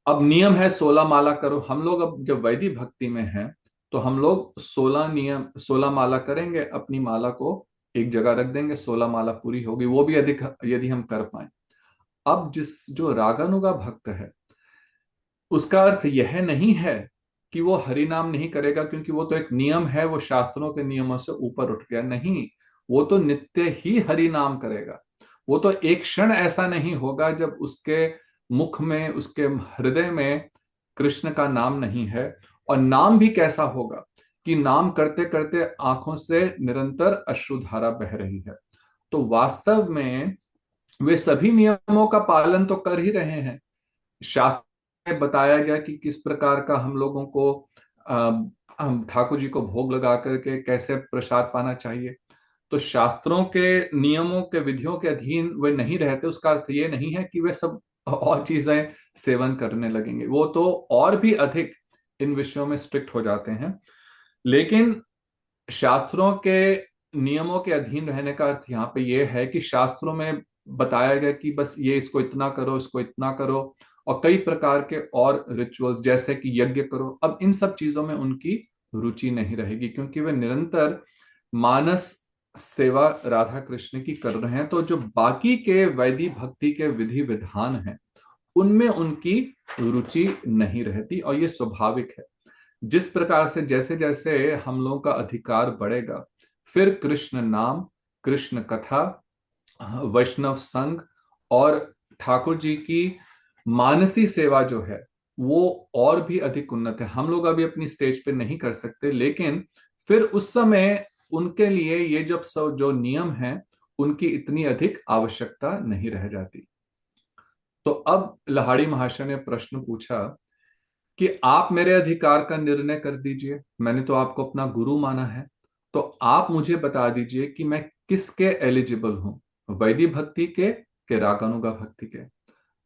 अब नियम है 16 माला करो। हम लोग अब जब वैदिक भक्ति में हैं, तो हम लोग 16 नियम 16 माला करेंगे, अपनी माला को एक जगह रख देंगे, 16 माला पूरी होगी, वो भी अधिक यदि हम कर पाए। अब जिस जो रागानुगा भक्त है, उसका अर्थ यह नहीं है कि वो हरि नाम नहीं करेगा क्योंकि वो तो एक नियम है, वो शास्त्रों के नियमों से ऊपर उठ गया। नहीं, वो तो नित्य ही हरि नाम करेगा। वो तो एक क्षण ऐसा नहीं होगा जब उसके मुख में, उसके हृदय में कृष्ण का नाम नहीं है। और नाम भी कैसा होगा कि नाम करते करते आंखों से निरंतर अश्रुधारा बह रही है। तो वास्तव में वे सभी नियमों का पालन तो कर ही रहे हैं। शास्त्र में बताया गया कि किस प्रकार का हम लोगों को हम ठाकुर जी को भोग लगा करके कैसे प्रसाद पाना चाहिए। तो शास्त्रों के नियमों के विधियों के अधीन वे नहीं रहते, उसका अर्थ ये नहीं है कि वे सब और चीजें सेवन करने लगेंगे। वो तो और भी अधिक इन विषयों में स्ट्रिक्ट हो जाते हैं। लेकिन शास्त्रों के नियमों के अधीन रहने का अर्थ यहाँ पे ये है कि शास्त्रों में बताया गया कि बस ये इसको इतना करो, इसको इतना करो, और कई प्रकार के और रिचुअल्स जैसे कि यज्ञ करो। अब इन सब चीजों में उनकी रुचि नहीं रहेगी, क्योंकि वे निरंतर मानस सेवा राधा कृष्ण की कर रहे हैं। तो जो बाकी के वैदिक भक्ति के विधि विधान हैं, उनमें उनकी रुचि नहीं रहती, और ये स्वाभाविक है। जिस प्रकार से जैसे जैसे हम लोगों का अधिकार बढ़ेगा, फिर कृष्ण नाम, कृष्ण कथा, वैष्णव संघ और ठाकुर जी की मानसी सेवा जो है, वो और भी अधिक उन्नत है। हम लोग अभी अपनी स्टेज पे नहीं कर सकते, लेकिन फिर उस समय उनके लिए ये जब सब जो नियम हैं, उनकी इतनी अधिक आवश्यकता नहीं रह जाती। तो अब लहाड़ी महाशय ने प्रश्न पूछा कि आप मेरे अधिकार का निर्णय कर दीजिए, मैंने तो आपको अपना गुरु माना है, तो आप मुझे बता दीजिए कि मैं किसके एलिजिबल हूं, वैदिक भक्ति के रागानुगा भक्ति के।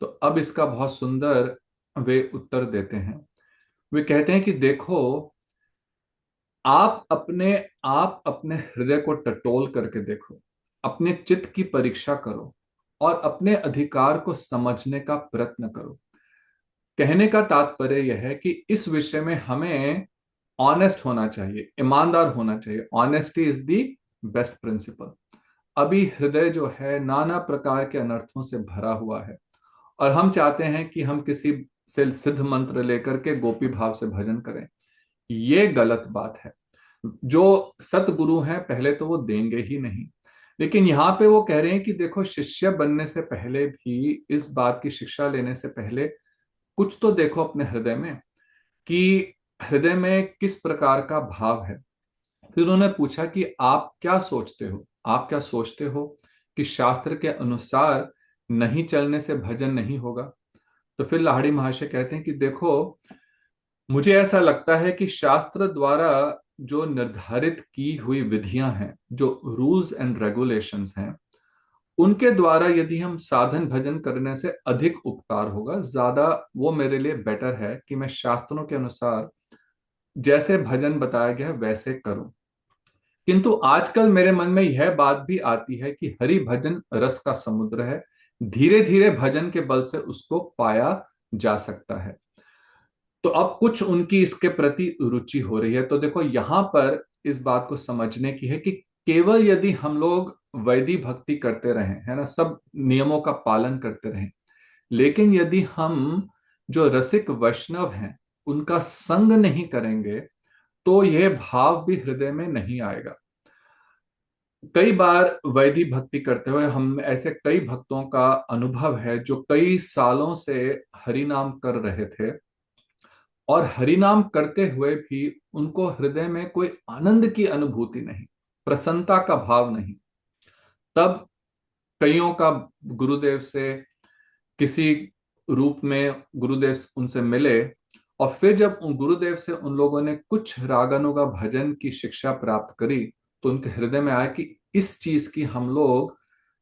तो अब इसका बहुत सुंदर वे उत्तर देते हैं। वे कहते हैं कि देखो, आप अपने हृदय को टटोल करके देखो, अपने चित्त की परीक्षा करो, और अपने अधिकार को समझने का प्रयत्न करो। कहने का तात्पर्य यह है कि इस विषय में हमें ऑनेस्ट होना चाहिए, ईमानदार होना चाहिए। Honesty is the best principle. अभी हृदय जो है नाना प्रकार के अनर्थों से भरा हुआ है, और हम चाहते हैं कि हम किसी से सिद्ध मंत्र लेकर के गोपी भाव से भजन करें। ये गलत बात है। जो सतगुरु हैं पहले तो वो देंगे ही नहीं। लेकिन यहाँ पे वो कह रहे हैं कि देखो, शिष्य बनने से पहले भी, इस बात की शिक्षा लेने से पहले, कुछ तो देखो अपने हृदय में कि हृदय में किस प्रकार का भाव है। फिर उन्होंने पूछा कि आप क्या सोचते हो, आप क्या सोचते हो कि शास्त्र के अनुसार नहीं चलने से भजन नहीं होगा। तो फिर लाहिड़ी महाशय कहते हैं कि देखो, मुझे ऐसा लगता है कि शास्त्र द्वारा जो निर्धारित की हुई विधियां हैं, जो रूल्स एंड रेगुलेशंस हैं, उनके द्वारा यदि हम साधन भजन करने से अधिक उपकार होगा, ज्यादा वो मेरे लिए बेटर है कि मैं शास्त्रों के अनुसार जैसे भजन बताया गया है वैसे करूं। किंतु आजकल मेरे मन में यह बात भी आती है कि हरि भजन रस का समुद्र है, धीरे धीरे भजन के बल से उसको पाया जा सकता है। तो अब कुछ उनकी इसके प्रति रुचि हो रही है। तो देखो, यहां पर इस बात को समझने की है कि केवल यदि हम लोग वैदिक भक्ति करते रहें, है ना, सब नियमों का पालन करते रहें, लेकिन यदि हम जो रसिक वैष्णव हैं उनका संग नहीं करेंगे, तो यह भाव भी हृदय में नहीं आएगा। कई बार वैदिक भक्ति करते हुए हम ऐसे कई भक्तों का अनुभव है जो कई सालों से हरि नाम कर रहे थे, और हरिनाम करते हुए भी उनको हृदय में कोई आनंद की अनुभूति नहीं, प्रसन्नता का भाव नहीं। तब कईयों का गुरुदेव से किसी रूप में गुरुदेव उनसे मिले, और फिर जब उन गुरुदेव से उन लोगों ने कुछ रागनों का भजन की शिक्षा प्राप्त करी, तो उनके हृदय में आया कि इस चीज की हम लोग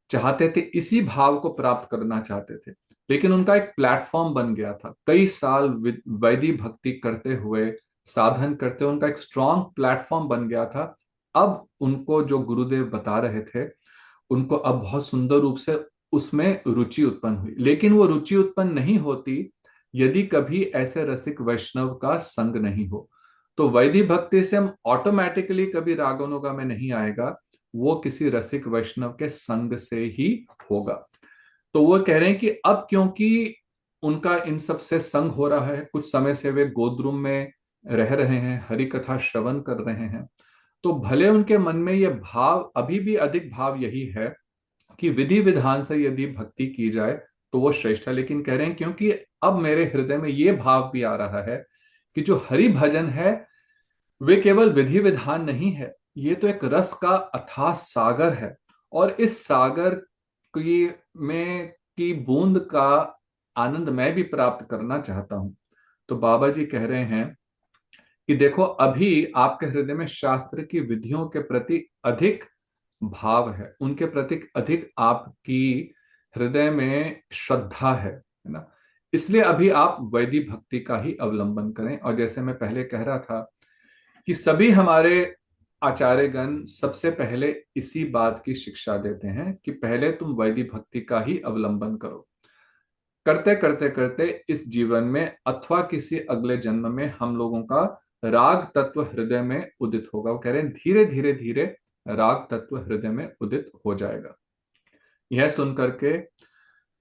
चाहते थे, इसी भाव को प्राप्त करना चाहते थे। लेकिन उनका एक प्लेटफॉर्म बन गया था, कई साल वैदिक भक्ति करते हुए, साधन करते हुए उनका एक स्ट्रॉन्ग प्लेटफॉर्म बन गया था। अब उनको जो गुरुदेव बता रहे थे, उनको अब बहुत सुंदर रूप से उसमें रुचि उत्पन्न हुई। लेकिन वो रुचि उत्पन्न नहीं होती यदि कभी ऐसे रसिक वैष्णव का संग नहीं हो। तो वैदिक भक्ति से हम ऑटोमेटिकली कभी रागनुगा में नहीं आएगा, वो किसी रसिक वैष्णव के संग से ही होगा। तो वो कह रहे हैं कि अब क्योंकि उनका इन सब से संग हो रहा है, कुछ समय से वे गोद्रुम में रह रहे हैं, हरि कथा श्रवण कर रहे हैं, तो भले उनके मन में यह भाव, अभी भी अधिक भाव यही है कि विधि विधान से यदि भक्ति की जाए तो वो श्रेष्ठ है। लेकिन कह रहे हैं क्योंकि अब मेरे हृदय में ये भाव भी आ रहा है कि जो हरि भजन है वे केवल विधि विधान नहीं है, ये तो एक रस का अथाह सागर है, और इस सागर की में की बूंद का आनंद मैं भी प्राप्त करना चाहता हूं। तो बाबा जी कह रहे हैं कि देखो, अभी आपके हृदय में शास्त्र की विधियों के प्रति अधिक भाव है, उनके प्रति अधिक आपकी हृदय में श्रद्धा है ना। इसलिए अभी आप वैदिक भक्ति का ही अवलंबन करें। और जैसे मैं पहले कह रहा था कि सभी हमारे आचार्यगण सबसे पहले इसी बात की शिक्षा देते हैं कि पहले तुम वैदिक भक्ति का ही अवलंबन करो। करते करते करते इस जीवन में अथवा किसी अगले जन्म में हम लोगों का राग तत्व हृदय में उदित होगा। वो कह रहे हैं धीरे धीरे धीरे राग तत्व हृदय में उदित हो जाएगा। यह सुनकर के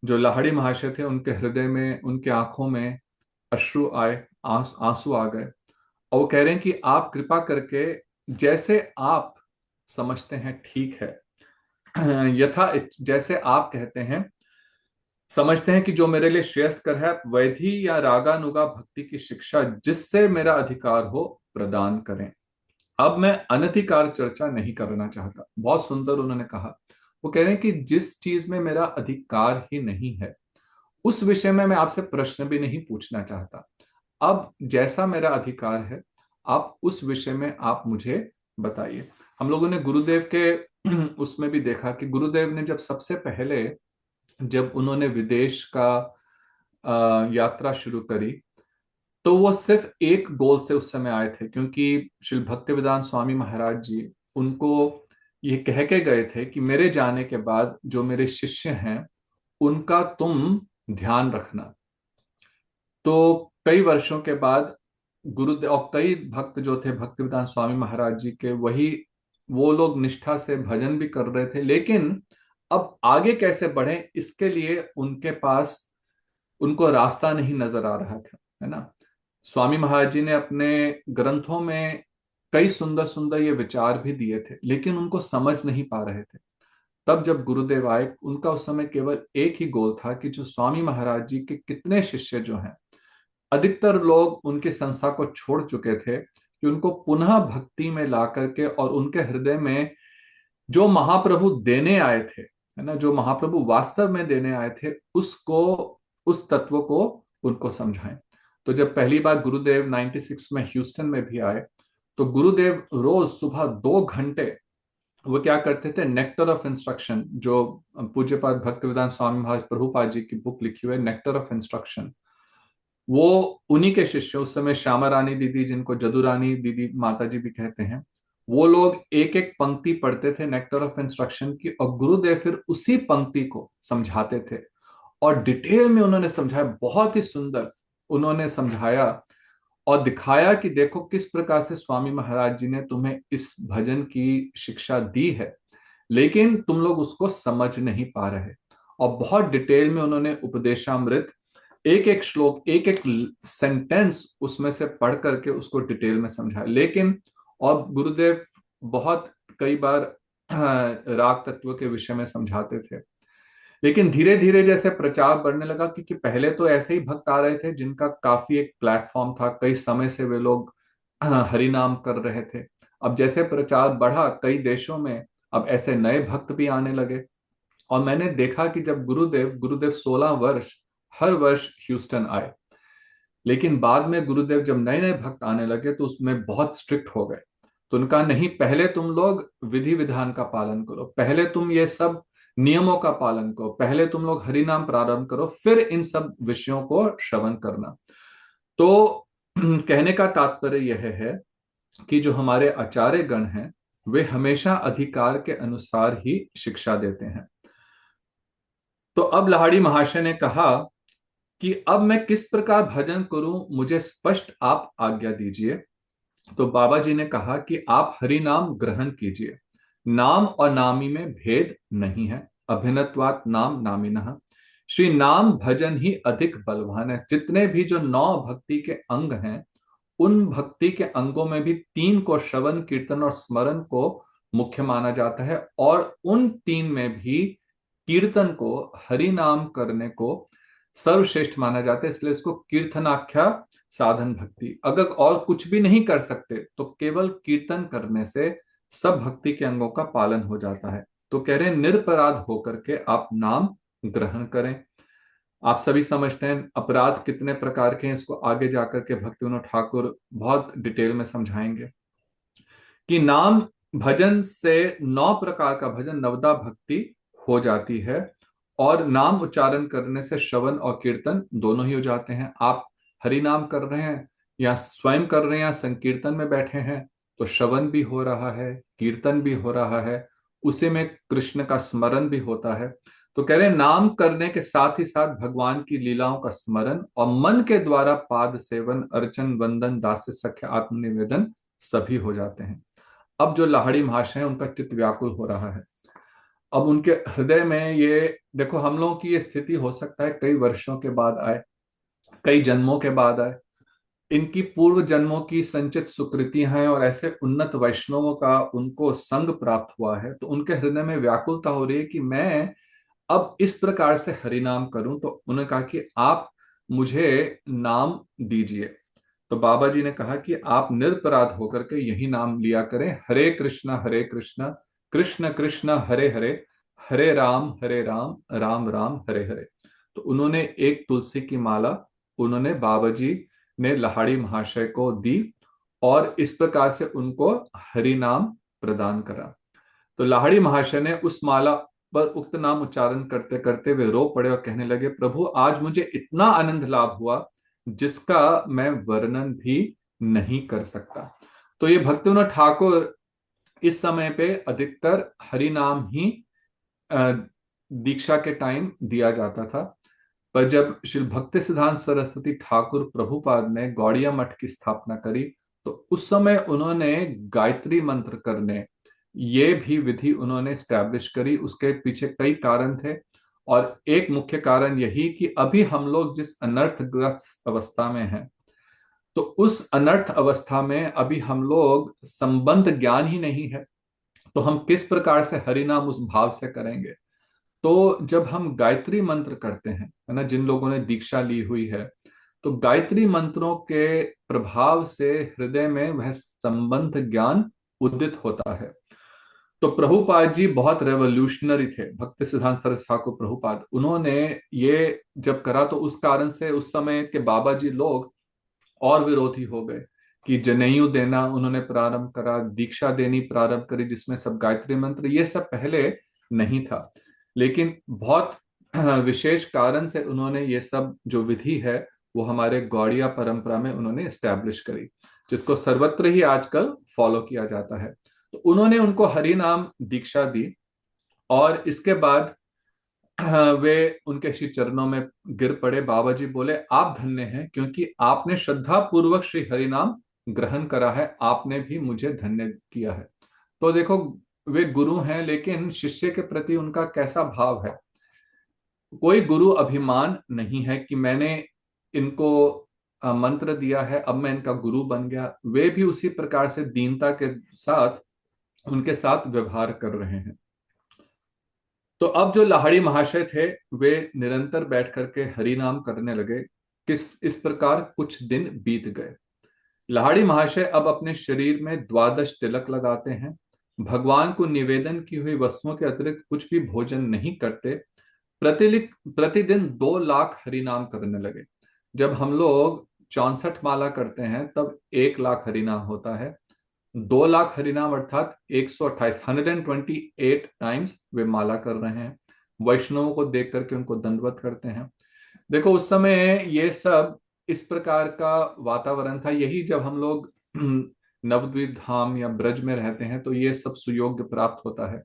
जो लाहिड़ी महाशय थे, उनके हृदय में, उनके आंखों में अश्रु आए, आंसू आ गए। और वो कह रहे हैं कि आप कृपा करके जैसे आप समझते हैं ठीक है, यथा जैसे आप कहते हैं, समझते हैं कि जो मेरे लिए श्रेयस्कर है, वैधि या रागानुगा भक्ति की शिक्षा जिससे मेरा अधिकार हो प्रदान करें। अब मैं अनधिकार चर्चा नहीं करना चाहता। बहुत सुंदर उन्होंने कहा। वो कह रहे हैं कि जिस चीज में मेरा अधिकार ही नहीं है, उस विषय में मैं आपसे प्रश्न भी नहीं पूछना चाहता। अब जैसा मेरा अधिकार है, आप उस विषय में आप मुझे बताइए। हम लोगों ने गुरुदेव के उसमें भी देखा कि गुरुदेव ने जब सबसे पहले, जब उन्होंने विदेश का यात्रा शुरू करी, तो वो सिर्फ एक गोल से उस समय आए थे, क्योंकि श्री भक्तिवेदांत स्वामी महाराज जी उनको ये कह के गए थे कि मेरे जाने के बाद जो मेरे शिष्य हैं उनका तुम ध्यान रखना। तो कई वर्षों के बाद गुरुदेव और कई भक्त जो थे भक्तिवेदांत स्वामी महाराज जी के, वही वो लोग निष्ठा से भजन भी कर रहे थे, लेकिन अब आगे कैसे बढ़े इसके लिए उनके पास, उनको रास्ता नहीं नजर आ रहा था, है ना। स्वामी महाराज जी ने अपने ग्रंथों में कई सुंदर सुंदर ये विचार भी दिए थे, लेकिन उनको समझ नहीं पा रहे थे। तब जब गुरुदेव आए, उनका उस समय केवल एक ही गोल था कि जो स्वामी महाराज जी के कितने शिष्य जो हैं, अधिकतर लोग उनकी संस्था को छोड़ चुके थे, कि उनको पुनः भक्ति में ला करके और उनके हृदय में जो महाप्रभु देने आए थे है ना, जो महाप्रभु वास्तव में देने आए थे उसको, उस तत्व को उनको समझाएं। तो जब पहली बार गुरुदेव 96 में ह्यूस्टन में भी आए, तो गुरुदेव रोज सुबह 2 घंटे वो क्या करते थे, नेक्टर ऑफ इंस्ट्रक्शन, जो पूज्यपाद भक्तिवेदांत स्वामी महाराज प्रभुपाद जी की बुक लिखी हुई है नेक्टर ऑफ इंस्ट्रक्शन, वो उन्हीं के शिष्य, उस समय श्यामा रानी दीदी, जिनको जदू रानी दीदी माता जी भी कहते हैं, वो लोग एक एक पंक्ति पढ़ते थे नेक्टर ऑफ इंस्ट्रक्शन की, और गुरुदेव फिर उसी पंक्ति को समझाते थे और डिटेल में उन्होंने समझाया, बहुत ही सुंदर उन्होंने समझाया और दिखाया कि देखो किस प्रकार से स्वामी महाराज जी ने तुम्हें इस भजन की शिक्षा दी है, लेकिन तुम लोग उसको समझ नहीं पा रहे। और बहुत डिटेल में उन्होंने उपदेशामृत, एक एक श्लोक, एक एक सेंटेंस उसमें से पढ़ करके उसको डिटेल में समझाया। लेकिन और गुरुदेव बहुत कई बार राग तत्व के विषय में समझाते थे, लेकिन धीरे धीरे जैसे प्रचार बढ़ने लगा, क्योंकि पहले तो ऐसे ही भक्त आ रहे थे जिनका काफी एक प्लेटफॉर्म था, कई समय से वे लोग हरि नाम कर रहे थे। अब जैसे प्रचार बढ़ा कई देशों में, अब ऐसे नए भक्त भी आने लगे। और मैंने देखा कि जब गुरुदेव गुरुदेव 16 वर्ष हर वर्ष ह्यूस्टन आए, लेकिन बाद में गुरुदेव जब नए नए भक्त आने लगे तो उसमें बहुत स्ट्रिक्ट हो गए। तो उनका नहीं, पहले तुम लोग विधि विधान का पालन करो, पहले तुम ये सब नियमों का पालन करो, पहले तुम लोग हरि नाम प्रारंभ करो, फिर इन सब विषयों को श्रवण करना। तो कहने का तात्पर्य यह है कि जो हमारे आचार्य गण हैं वे हमेशा अधिकार के अनुसार ही शिक्षा देते हैं। तो अब लाहिड़ी महाशय ने कहा कि अब मैं किस प्रकार भजन करूं, मुझे स्पष्ट आप आज्ञा दीजिए। तो बाबा जी ने कहा कि आप हरि नाम ग्रहण कीजिए, नाम और नामी में भेद नहीं है, अभिन्नत्वात् नाम नामिनः। श्री नाम भजन ही अधिक बलवान है। जितने भी जो 9 भक्ति के अंग हैं, उन भक्ति के अंगों में भी 3 को, श्रवण कीर्तन और स्मरण को मुख्य माना जाता है, और उन 3 में भी कीर्तन को, हरि नाम करने को सर्वश्रेष्ठ माना जाता है। इसलिए इसको कीर्तनाख्या साधन भक्ति। अगर और कुछ भी नहीं कर सकते तो केवल कीर्तन करने से सब भक्ति के अंगों का पालन हो जाता है। तो कह रहे हैं निरपराध होकर के आप नाम ग्रहण करें। आप सभी समझते हैं अपराध कितने प्रकार के हैं, इसको आगे जाकर के भक्तिविनोद ठाकुर बहुत डिटेल में समझाएंगे कि नाम भजन से 9 प्रकार का भजन, नवदा भक्ति हो जाती है, और नाम उच्चारण करने से श्रवण और कीर्तन दोनों ही हो जाते हैं। आप हरि नाम कर रहे हैं या स्वयं कर रहे हैं या संकीर्तन में बैठे हैं, तो श्रवण भी हो रहा है, कीर्तन भी हो रहा है, उसी में कृष्ण का स्मरण भी होता है। तो कह रहे हैं नाम करने के साथ ही साथ भगवान की लीलाओं का स्मरण और मन के द्वारा पाद सेवन, अर्चन, वंदन, दास्य, सख्य, आत्मनिवेदन सभी हो जाते हैं। अब जो लाहिड़ी महाशय है उनका चित्त व्याकुल हो रहा है। अब उनके हृदय में ये, देखो हम लोगों की ये स्थिति हो सकता है कई वर्षों के बाद आए, कई जन्मों के बाद आए, इनकी पूर्व जन्मों की संचित सुकृतियां हैं और ऐसे उन्नत वैष्णवों का उनको संग प्राप्त हुआ है, तो उनके हृदय में व्याकुलता हो रही है कि मैं अब इस प्रकार से हरि नाम करूं। तो उन्होंने कहा कि आप मुझे नाम दीजिए। तो बाबा जी ने कहा कि आप निरपराध होकर के यही नाम लिया करें, हरे कृष्ण कृष्ण कृष्ण हरे हरे, हरे राम राम राम हरे हरे। तो उन्होंने एक तुलसी की माला उन्होंने बाबा जी ने लाहिड़ी महाशय को दी और इस प्रकार से उनको हरि नाम प्रदान करा। तो लाहिड़ी महाशय ने उस माला पर उक्त नाम उच्चारण करते करते वे रो पड़े और कहने लगे, प्रभु आज मुझे इतना आनंद लाभ हुआ जिसका मैं वर्णन भी नहीं कर सकता। तो ये भक्तिविनोद ठाकुर इस समय पे अधिकतर हरि नाम ही दीक्षा के टाइम दिया जाता था। पर जब श्री भक्ति सिद्धांत सरस्वती ठाकुर प्रभुपाद ने गौड़िया मठ की स्थापना करी, तो उस समय उन्होंने गायत्री मंत्र करने, ये भी विधि उन्होंने स्टैब्लिश करी। उसके पीछे कई कारण थे, और एक मुख्य कारण यही कि अभी हम लोग जिस अनर्थग्रस्त अवस्था में हैं, तो उस अनर्थ अवस्था में अभी हम लोग संबंध ज्ञान ही नहीं है, तो हम किस प्रकार से हरि नाम उस भाव से करेंगे। तो जब हम गायत्री मंत्र करते हैं, है ना, जिन लोगों ने दीक्षा ली हुई है, तो गायत्री मंत्रों के प्रभाव से हृदय में वह संबंध ज्ञान उदित होता है। तो प्रभुपाद जी बहुत रेवोल्यूशनरी थे, भक्ति सिद्धांत सरस्वती ठाकुर प्रभुपाद। उन्होंने ये जब करा तो उस कारण से उस समय के बाबा जी लोग और विरोधी हो गए कि जनेऊ देना उन्होंने प्रारंभ करा, दीक्षा देनी प्रारंभ करी, जिसमें सब गायत्री मंत्र, ये सब पहले नहीं था। लेकिन बहुत विशेष कारण से उन्होंने ये सब जो विधि है वो हमारे गौड़िया परंपरा में उन्होंने एस्टैब्लिश करी, जिसको सर्वत्र ही आजकल फॉलो किया जाता है। तो उन्होंने उनको हरि नाम दीक्षा दी, और इसके बाद वे उनके श्री चरणों में गिर पड़े। बाबा जी बोले आप धन्य हैं, क्योंकि आपने श्रद्धा पूर्वक श्री हरि नाम ग्रहण करा है, आपने भी मुझे धन्य किया है। तो देखो, वे गुरु हैं, लेकिन शिष्य के प्रति उनका कैसा भाव है। कोई गुरु अभिमान नहीं है कि मैंने इनको मंत्र दिया है, अब मैं इनका गुरु बन गया। वे भी उसी प्रकार से दीनता के साथ उनके साथ व्यवहार कर रहे हैं। तो अब जो लाहड़ी महाशय थे, वे निरंतर बैठ करके हरि नाम करने लगे। किस इस प्रकार कुछ दिन बीत गए। लाहड़ी महाशय अब अपने शरीर में 12 तिलक लगाते हैं, भगवान को निवेदन की हुई वस्तुओं के अतिरिक्त कुछ भी भोजन नहीं करते। प्रतिदिन 2 लाख हरि नाम करने लगे। जब हम लोग 64 माला करते हैं तब 1 लाख हरि नाम होता है। 2 लाख हरिनाम अर्थात 128, 128 टाइम्स वे माला कर रहे हैं। वैष्णवों को देख करके उनको दंडवत करते हैं। देखो, उस समय ये सब इस प्रकार का वातावरण था। यही जब हम लोग नवद्वीप धाम या ब्रज में रहते हैं तो ये सब सुयोग प्राप्त होता है।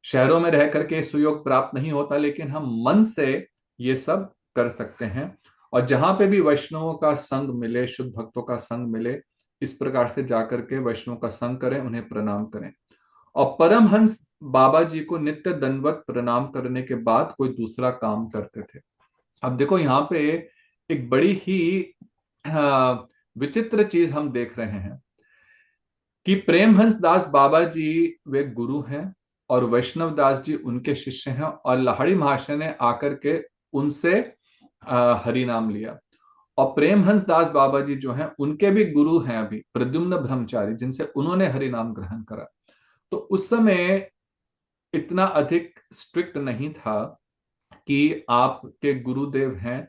शहरों में रह करके सुयोग प्राप्त नहीं होता, लेकिन हम मन से ये सब कर सकते हैं। और जहां पे भी वैष्णवों का संग मिले, शुद्ध भक्तों का संग मिले, इस प्रकार से जाकर के वैष्णव का संग करें, उन्हें प्रणाम करें। और परमहंस बाबा जी को नित्य दंडवत प्रणाम करने के बाद कोई दूसरा काम करते थे। अब देखो, यहाँ पे एक बड़ी ही विचित्र चीज हम देख रहे हैं कि प्रेमहंस दास बाबा जी वे गुरु हैं और वैष्णव दास जी उनके शिष्य हैं, और लाहड़ी महाशय ने आकर के उनसे हरि नाम लिया। और प्रेमहंस दास बाबा जी जो हैं उनके भी गुरु हैं अभी प्रद्युम्न ब्रह्मचारी, जिनसे उन्होंने हरि नाम ग्रहण करा। तो उस समय इतना अधिक स्ट्रिक्ट नहीं था कि आपके गुरुदेव हैं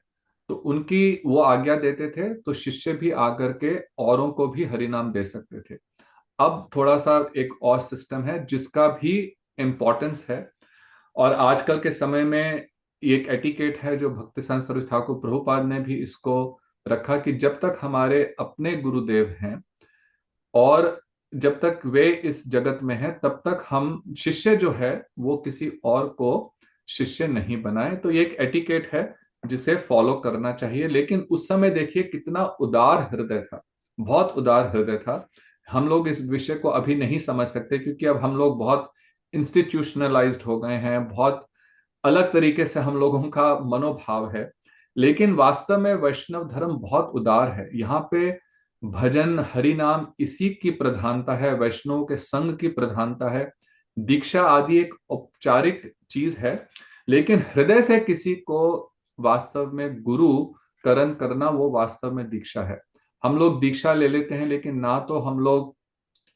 तो उनकी वो आज्ञा देते थे तो शिष्य भी आकर के औरों को भी हरि नाम दे सकते थे। अब थोड़ा सा एक और सिस्टम है जिसका भी इम्पोर्टेंस है, और आजकल के समय में एक एटिकेट है जो भक्ति संत सर्वोत्तम ठाकुर प्रभुपाद ने भी इसको रखा कि जब तक हमारे अपने गुरुदेव हैं और जब तक वे इस जगत में हैं, तब तक हम शिष्य जो है वो किसी और को शिष्य नहीं बनाए। तो ये एक एटिकेट है जिसे फॉलो करना चाहिए। लेकिन उस समय देखिए कितना उदार हृदय था, बहुत उदार हृदय था। हम लोग इस विषय को अभी नहीं समझ सकते क्योंकि अब हम लोग बहुत इंस्टीट्यूशनलाइज्ड हो गए हैं, बहुत अलग तरीके से हम लोगों का मनोभाव है। लेकिन वास्तव में वैष्णव धर्म बहुत उदार है। यहाँ पे भजन हरि नाम इसी की प्रधानता है, वैष्णव के संग की प्रधानता है। दीक्षा आदि एक औपचारिक चीज है, लेकिन हृदय से किसी को वास्तव में गुरु करण करना वो वास्तव में दीक्षा है। हम लोग दीक्षा ले लेते हैं, लेकिन ना तो हम लोग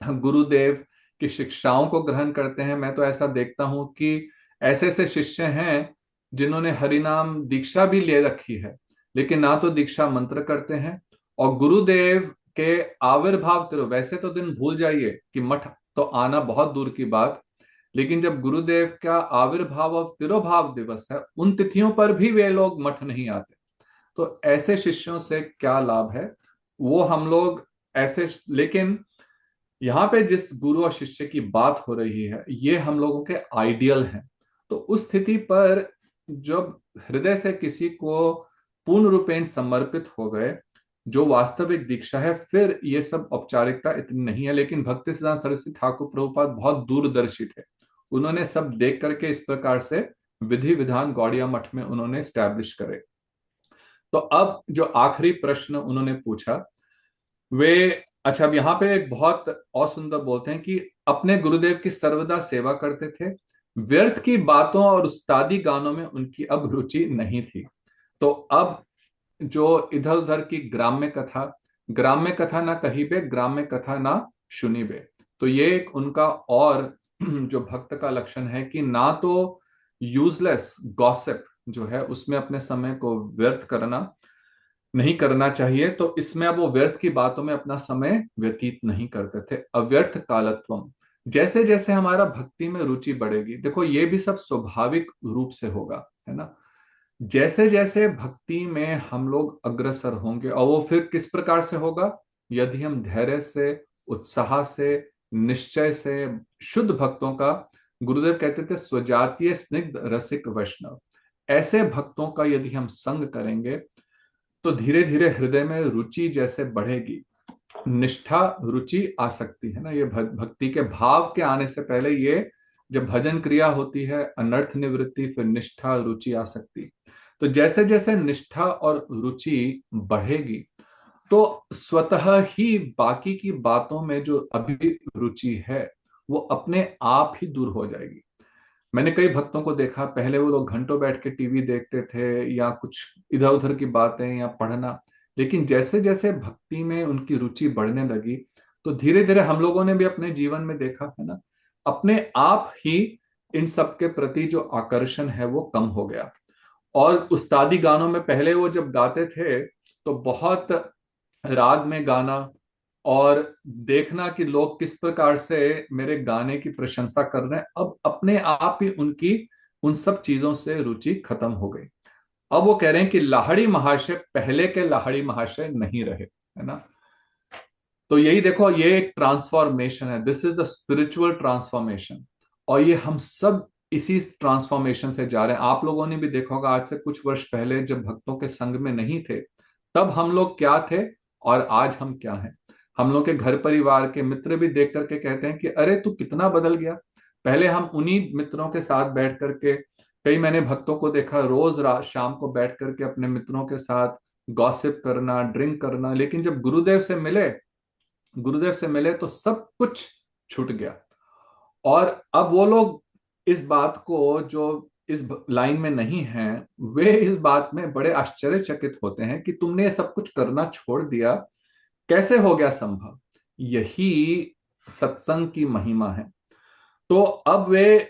गुरुदेव की शिक्षाओं को ग्रहण करते हैं। मैं तो ऐसा देखता हूं कि ऐसे ऐसे शिष्य हैं जिन्होंने हरिनाम दीक्षा भी ले रखी है, लेकिन ना तो दीक्षा मंत्र करते हैं, और गुरुदेव के आविर्भाव तिरो, वैसे तो दिन भूल जाइए कि मठ तो आना बहुत दूर की बात, लेकिन जब गुरुदेव का आविर्भाव और तिरोभाव दिवस है उन तिथियों पर भी वे लोग मठ नहीं आते। तो ऐसे शिष्यों से क्या लाभ है, वो हम लोग ऐसे। लेकिन यहाँ पे जिस गुरु और शिष्य की बात हो रही है ये हम लोगों के आइडियल हैं। तो उस स्थिति पर जब हृदय से किसी को पूर्ण रूपेण समर्पित हो गए, जो वास्तविक दीक्षा है, फिर ये सब औपचारिकता इतनी नहीं है। लेकिन भक्ति सिद्धांत सरस्वती ठाकुर प्रभुपाद बहुत दूरदर्शी थे। उन्होंने सब देख करके इस प्रकार से विधि विधान गौड़िया मठ में उन्होंने स्टैब्लिश करे। तो अब जो आखिरी प्रश्न उन्होंने पूछा वे, अच्छा, अब यहाँ पे एक बहुत और सुंदर बोलते हैं कि अपने गुरुदेव की सर्वदा सेवा करते थे, व्यर्थ की बातों और उस्तादी गानों में उनकी अब रुचि नहीं थी। तो अब जो इधर उधर की ग्राम्य कथा ना कही बे, ग्राम्य कथा ना सुनी बे, तो ये एक उनका और जो भक्त का लक्षण है कि ना तो यूजलेस गॉसिप जो है उसमें अपने समय को व्यर्थ करना नहीं करना चाहिए, तो इसमें अब वो व्यर्थ की बातों में अपना समय व्यतीत नहीं करते थे। अव्यर्थ कालत्वम, जैसे जैसे हमारा भक्ति में रुचि बढ़ेगी, देखो ये भी सब स्वाभाविक रूप से होगा, है ना। जैसे जैसे भक्ति में हम लोग अग्रसर होंगे, और वो फिर किस प्रकार से होगा, यदि हम धैर्य से, उत्साह से, निश्चय से, शुद्ध भक्तों का, गुरुदेव कहते थे स्वजातीय स्निग्ध रसिक वैष्णव, ऐसे भक्तों का यदि हम संग करेंगे तो धीरे धीरे हृदय में रुचि जैसे बढ़ेगी, निष्ठा रुचि आ सकती है ना। ये भक्ति के भाव के आने से पहले ये जब भजन क्रिया होती है, अनर्थ निवृत्ति, फिर निष्ठा रुचि आ सकती। तो जैसे जैसे निष्ठा और रुचि बढ़ेगी तो स्वतः ही बाकी की बातों में जो अभी रुचि है वो अपने आप ही दूर हो जाएगी। मैंने कई भक्तों को देखा, पहले वो लोग घंटों बैठ के टीवी देखते थे या कुछ इधर उधर की बातें या पढ़ना, लेकिन जैसे जैसे भक्ति में उनकी रुचि बढ़ने लगी तो धीरे धीरे हम लोगों ने भी अपने जीवन में देखा है ना, अपने आप ही इन सब के प्रति जो आकर्षण है वो कम हो गया। और उस्तादी गानों में पहले वो जब गाते थे तो बहुत राग में गाना और देखना कि लोग किस प्रकार से मेरे गाने की प्रशंसा कर रहे हैं, अब अपने आप ही उनकी उन सब चीजों से रुचि खत्म हो गई। अब वो कह रहे हैं कि लाहड़ी महाशय पहले के लाहड़ी महाशय नहीं रहे, है ना। तो यही देखो, ये एक ट्रांसफॉर्मेशन है, this is the spiritual transformation. और ये हम सब इसी ट्रांसफॉर्मेशन से जा रहे हैं। आप लोगों ने भी देखा होगा, आज से कुछ वर्ष पहले जब भक्तों के संग में नहीं थे तब हम लोग क्या थे और आज हम क्या हैं। हम लोग के घर परिवार के मित्र भी देख करके कहते हैं कि अरे तू कितना बदल गया। पहले हम उन्हीं मित्रों के साथ बैठ करके, कई मैंने भक्तों को देखा रोज रात शाम को बैठ करके अपने मित्रों के साथ गॉसिप करना, ड्रिंक करना, लेकिन जब गुरुदेव से मिले तो सब कुछ छूट गया। और अब वो लोग इस बात को, जो इस लाइन में नहीं है, वे इस बात में बड़े आश्चर्यचकित होते हैं कि तुमने ये सब कुछ करना छोड़ दिया, कैसे हो गया संभव। यही सत्संग की महिमा है। तो अब वे,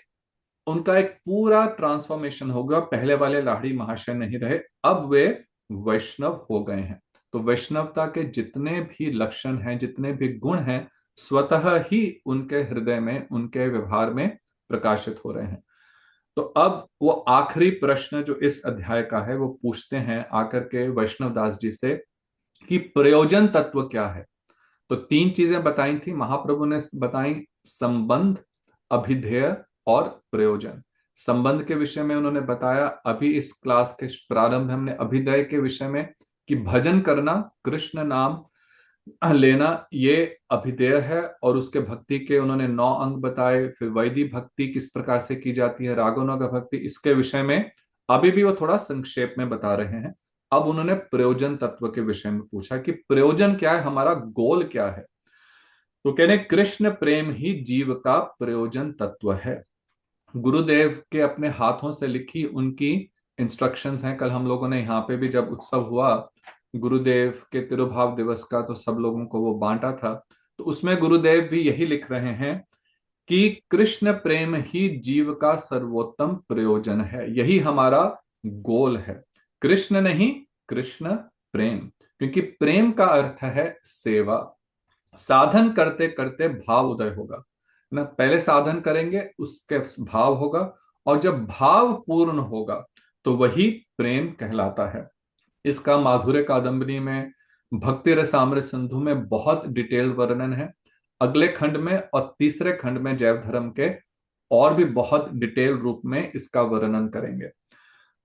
उनका एक पूरा ट्रांसफॉर्मेशन हो गया, पहले वाले लाहड़ी महाशय नहीं रहे, अब वे वैष्णव हो गए हैं। तो वैष्णवता के जितने भी लक्षण हैं, जितने भी गुण हैं, स्वतः ही उनके हृदय में, उनके व्यवहार में प्रकाशित हो रहे हैं। तो अब वो आखिरी प्रश्न जो इस अध्याय का है वो पूछते हैं आकर के वैष्णव दास जी से कि प्रयोजन तत्व क्या है। तो तीन चीजें बताई थी महाप्रभु ने, बताई संबंध, अभिधेय और प्रयोजन। संबंध के विषय में उन्होंने बताया, अभी इस क्लास के प्रारंभ में हमने अभिधेय के विषय में कि भजन करना, कृष्ण नाम लेना, ये अभिधेय है। और उसके भक्ति के उन्होंने 9 अंग बताए। फिर वैदिक भक्ति किस प्रकार से की जाती है, रागोनोग भक्ति, इसके विषय में अभी भी वो थोड़ा संक्षेप में बता रहे हैं। अब उन्होंने प्रयोजन तत्व के विषय में पूछा कि प्रयोजन क्या है, हमारा गोल क्या है। तो कहने कृष्ण प्रेम ही जीव का प्रयोजन तत्व है। गुरुदेव के अपने हाथों से लिखी उनकी इंस्ट्रक्शंस हैं। कल हम लोगों ने यहाँ पे भी जब उत्सव हुआ गुरुदेव के तिरुभाव दिवस का, तो सब लोगों को वो बांटा था। तो उसमें गुरुदेव भी यही लिख रहे हैं कि कृष्ण प्रेम ही जीव का सर्वोत्तम प्रयोजन है, यही हमारा गोल है। कृष्ण नहीं, कृष्ण प्रेम। क्योंकि प्रेम का अर्थ है सेवा। साधन करते करते भाव उदय होगा ना, पहले साधन करेंगे उसके भाव होगा, और जब भाव पूर्ण होगा तो वही प्रेम कहलाता है। इसका माधुर्य कादंबरी में, भक्ति रसामृत सिंधु में बहुत डिटेल वर्णन है। अगले खंड में और तीसरे खंड में जैव धर्म के और भी बहुत डिटेल रूप में इसका वर्णन करेंगे।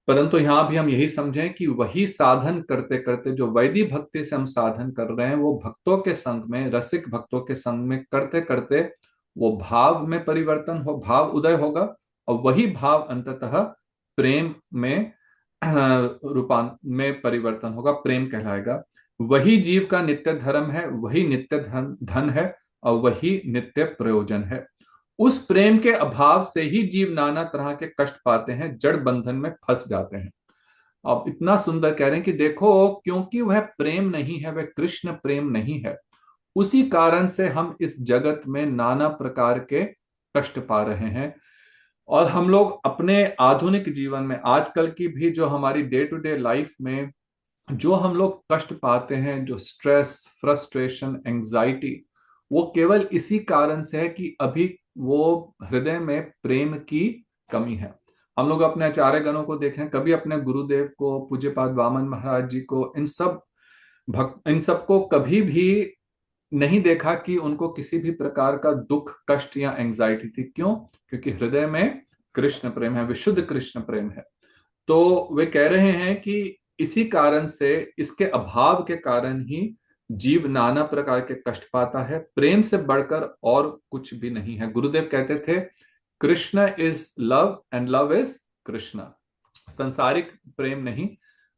परंतु यहां भी हम यही समझें कि वही साधन करते करते, जो वैदिक भक्ति से हम साधन कर रहे हैं, वो भक्तों के संग में, रसिक भक्तों के संग में करते करते वो भाव में परिवर्तन हो, भाव उदय होगा, और वही भाव अंततः प्रेम में रूपांत में परिवर्तन होगा, प्रेम कहलाएगा। वही जीव का नित्य धर्म है, वही नित्य धन है, और वही नित्य प्रयोजन है। उस प्रेम के अभाव से ही जीव नाना तरह के कष्ट पाते हैं, जड़ बंधन में फंस जाते हैं। अब इतना सुंदर कह रहे हैं कि देखो, क्योंकि वह प्रेम नहीं है, वह कृष्ण प्रेम नहीं है, उसी कारण से हम इस जगत में नाना प्रकार के कष्ट पा रहे हैं। और हम लोग अपने आधुनिक जीवन में, आजकल की भी जो हमारी डे टू डे लाइफ में जो हम लोग कष्ट पाते हैं, जो स्ट्रेस, फ्रस्ट्रेशन, एंजाइटी, वो केवल इसी कारण से है कि अभी वो हृदय में प्रेम की कमी है। हम लोग अपने आचार्य गणों को देखें, कभी अपने गुरुदेव को, पूज्यपाद वामन महाराज जी को, इन सबको कभी भी नहीं देखा कि उनको किसी भी प्रकार का दुख, कष्ट या एंजाइटी थी। क्यों? क्योंकि हृदय में कृष्ण प्रेम है, विशुद्ध कृष्ण प्रेम है। तो वे कह रहे हैं कि इसी कारण से, इसके अभाव के कारण ही जीव नाना प्रकार के कष्ट पाता है। प्रेम से बढ़कर और कुछ भी नहीं है। गुरुदेव कहते थे, Krishna is love and love is Krishna. संसारिक प्रेम नहीं,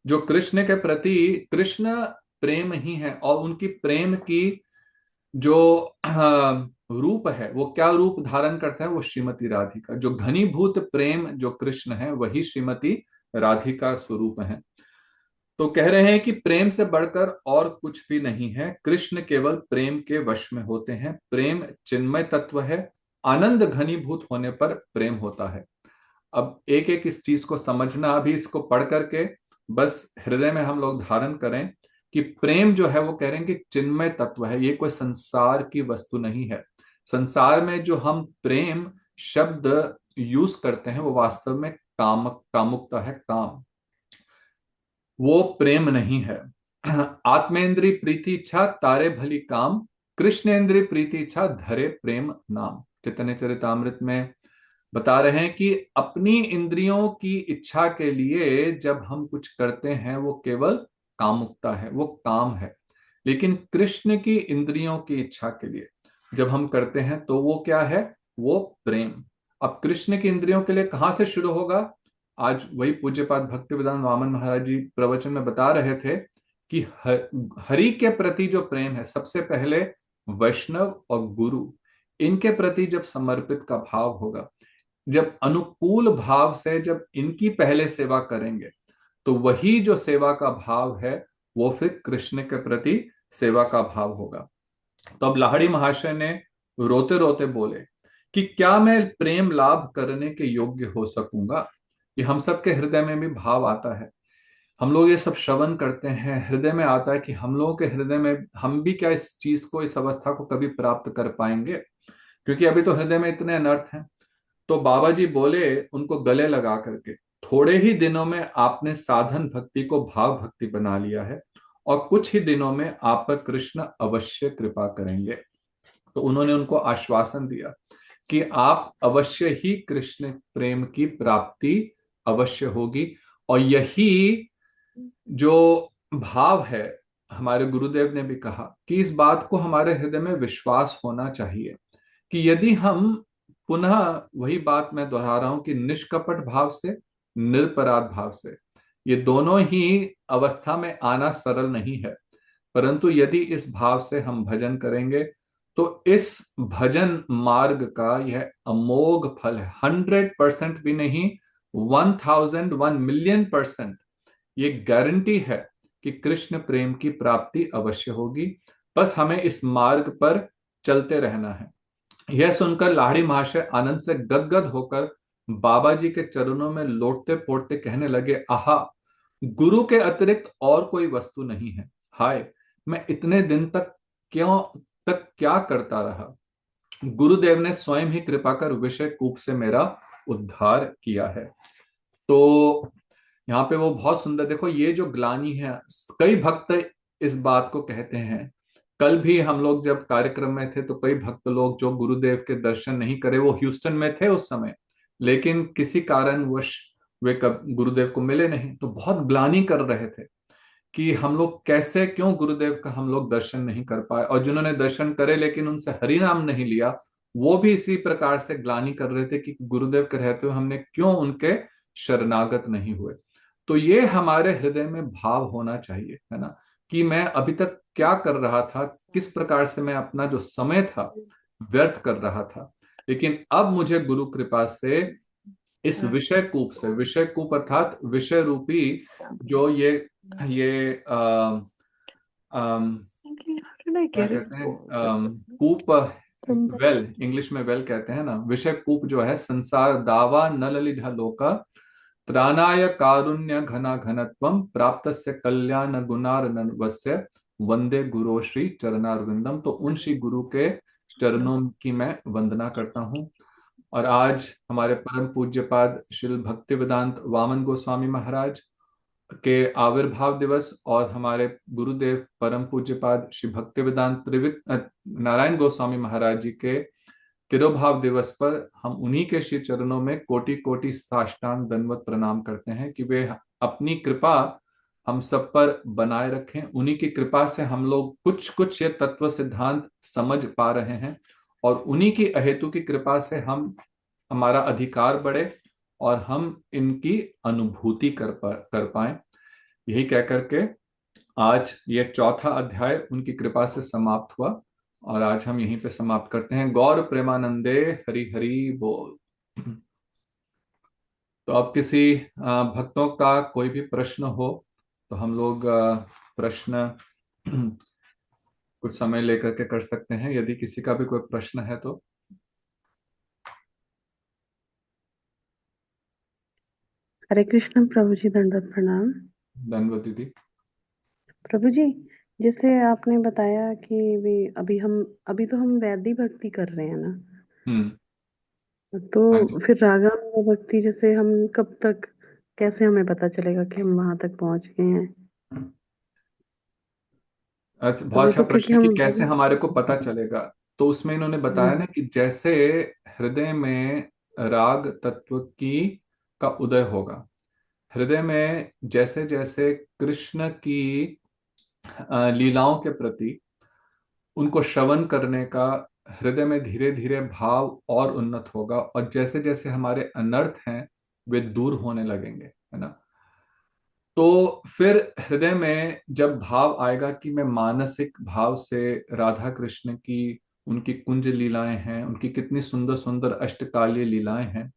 जो कृष्ण के प्रति, कृष्ण प्रेम ही है। और उनकी प्रेम की जो रूप है, वो क्या रूप धारण करता है? वो श्रीमती राधिका। जो घनीभूत प्रेम जो कृष्ण है, वही श्रीमती राधिका स्वरूप है। तो कह रहे हैं कि प्रेम से बढ़कर और कुछ भी नहीं है। कृष्ण केवल प्रेम के वश में होते हैं। प्रेम चिन्मय तत्व है। आनंद घनीभूत होने पर प्रेम होता है। अब एक एक इस चीज को समझना, अभी इसको पढ़ करके बस हृदय में हम लोग धारण करें कि प्रेम जो है, वो कह रहे हैं कि चिन्मय तत्व है। ये कोई संसार की वस्तु नहीं है। संसार में जो हम प्रेम शब्द यूज करते हैं, वो वास्तव में कामुकता है, काम। वो प्रेम नहीं है। आत्मेंद्री प्रीति इच्छा तारे भली काम, कृष्णेंद्री प्रीति इच्छा धरे प्रेम नाम। चैतन्य चरितामृत में बता रहे हैं कि अपनी इंद्रियों की इच्छा के लिए जब हम कुछ करते हैं, वो केवल कामुकता है, वो काम है। लेकिन कृष्ण की इंद्रियों की इच्छा के लिए जब हम करते हैं, तो वो क्या है? वो प्रेम। अब कृष्ण की इंद्रियों के लिए कहां से शुरू होगा? आज वही पूज्यपाद भक्तिवेदांत वामन महाराज जी प्रवचन में बता रहे थे कि हरि के प्रति जो प्रेम है, सबसे पहले वैष्णव और गुरु, इनके प्रति जब समर्पित का भाव होगा, जब अनुकूल भाव से जब इनकी पहले सेवा करेंगे, तो वही जो सेवा का भाव है, वो फिर कृष्ण के प्रति सेवा का भाव होगा। तो अब लाहिड़ी महाशय ने रोते रोते बोले कि क्या मैं प्रेम लाभ करने के योग्य हो सकूंगा? ये हम सबके हृदय में भी भाव आता है। हम लोग ये सब श्रवण करते हैं, हृदय में आता है कि हम लोगों के हृदय में, हम भी क्या इस चीज को, इस अवस्था को कभी प्राप्त कर पाएंगे? क्योंकि अभी तो हृदय में इतने अनर्थ हैं। तो बाबा जी बोले उनको गले लगा करके, थोड़े ही दिनों में आपने साधन भक्ति को भाव भक्ति बना लिया है, और कुछ ही दिनों में आप पर कृष्ण अवश्य कृपा करेंगे। तो उन्होंने उनको आश्वासन दिया कि आप अवश्य ही कृष्ण प्रेम की प्राप्ति अवश्य होगी। और यही जो भाव है, हमारे गुरुदेव ने भी कहा कि इस बात को हमारे हृदय में विश्वास होना चाहिए कि यदि हम, पुनः वही बात मैं दोहरा रहा हूं, कि निष्कपट भाव से, निरपराध भाव से, ये दोनों ही अवस्था में आना सरल नहीं है। परंतु यदि इस भाव से हम भजन करेंगे, तो इस भजन मार्ग का यह अमोघ फल है। 100% भी नहीं, 1000, 1 मिलियन% ये गारंटी है कि कृष्ण प्रेम की प्राप्ति अवश्य होगी। बस हमें इस मार्ग पर चलते रहना है। यह सुनकर लाहिड़ी महाशय आनंद से गदगद होकर बाबा जी के चरणों में लौटते पोड़ते कहने लगे, आहा, गुरु के अतिरिक्त और कोई वस्तु नहीं है। हाय, मैं इतने दिन तक क्या करता रहा। गुरुदेव ने स्वयं ही कृपा कर विषय कूप से मेरा उद्धार किया है। तो यहाँ पे वो बहुत सुंदर, देखो ये जो ग्लानि है, कई भक्त इस बात को कहते हैं। कल भी हम लोग जब कार्यक्रम में थे, तो कई भक्त लोग जो गुरुदेव के दर्शन नहीं करे, वो ह्यूस्टन में थे उस समय, लेकिन किसी कारणवश वे कब गुरुदेव को मिले नहीं, तो बहुत ग्लानि कर रहे थे कि हम लोग कैसे, क्यों गुरुदेव का हम लोग दर्शन नहीं कर पाए। और जिन्होंने दर्शन करे लेकिन उनसे हरि नाम नहीं लिया, वो भी इसी प्रकार से ग्लानि कर रहे थे कि गुरुदेव के रहते हुए हमने क्यों उनके शरणागत नहीं हुए। तो ये हमारे हृदय में भाव होना चाहिए, है ना, कि मैं अभी तक क्या कर रहा था, किस प्रकार से मैं अपना जो समय था व्यर्थ कर रहा था। लेकिन अब मुझे गुरु कृपा से इस विषय कूप से, विषय कूप अर्थात विषय रूपी जो ये क्या कहते हैं, कूप वेल, इंग्लिश में वेल कहते हैं ना, विषय कूप जो है, संसार दावा न ललित लोका, त्राणाय कारुण्य घना घनत्वम प्राप्तस्य कल्याण गुणार्णवस्य, वंदे गुरो श्री चरणारविंदम। तो उन श्री गुरु के चरणों की मैं वंदना करता हूँ। और आज हमारे परम पूज्यपाद श्री भक्ति वेदांत वामन गोस्वामी महाराज के आविर्भाव दिवस और हमारे गुरुदेव परम पूज्यपाद श्री भक्ति वेदांत नारायण गोस्वामी महाराज जी के तिरोभाव दिवस पर हम उन्हीं के श्री चरणों में कोटि कोटि साष्टांग दंडवत प्रणाम करते हैं कि वे अपनी कृपा हम सब पर बनाए रखें। उन्हीं की कृपा से हम लोग कुछ कुछ ये तत्व सिद्धांत समझ पा रहे हैं, और उन्हीं की अहेतु की कृपा से हम हमारा अधिकार बढ़े और हम इनकी अनुभूति कर पाए। यही कह करके आज ये चौथा अध्याय उनकी कृपा से समाप्त हुआ, और आज हम यहीं पे समाप्त करते हैं। गौर प्रेमानंदे हरि हरि बोल। तो अब किसी भक्तों का कोई भी प्रश्न हो तो हम लोग प्रश्न कुछ समय लेकर के कर सकते हैं, यदि किसी का भी कोई प्रश्न है तो। हरे कृष्ण प्रभु जी, दंडवत प्रणाम। धन्यवाद दीदी। प्रभु जी, जैसे आपने बताया कि अभी तो हम वैदिक भक्ति कर रहे हैं ना, हम्म। तो हाँ जी। फिर रागानुगा भक्ति जैसे हम कब तक, कैसे हमें पता चलेगा कि हम वहां तक पहुंच गए हैं? अच्छा, तो बहुत अच्छा देखो, क्योंकि प्रश्न है कि हम कैसे हमारे को पता चलेगा। तो उसमें इन्होंने बताया ना कि जैसे हृदय में राग तत्व की का उदय होगा, हृदय में जैसे जैसे कृष्ण की लीलाओं के प्रति उनको श्रवण करने का हृदय में धीरे धीरे भाव और उन्नत होगा, और जैसे जैसे हमारे अनर्थ हैं वे दूर होने लगेंगे, है ना। तो फिर हृदय में जब भाव आएगा कि मैं मानसिक भाव से राधा कृष्ण की, उनकी कुंज लीलाएं हैं, उनकी कितनी सुंदर सुंदर अष्टकालीय लीलाएं हैं,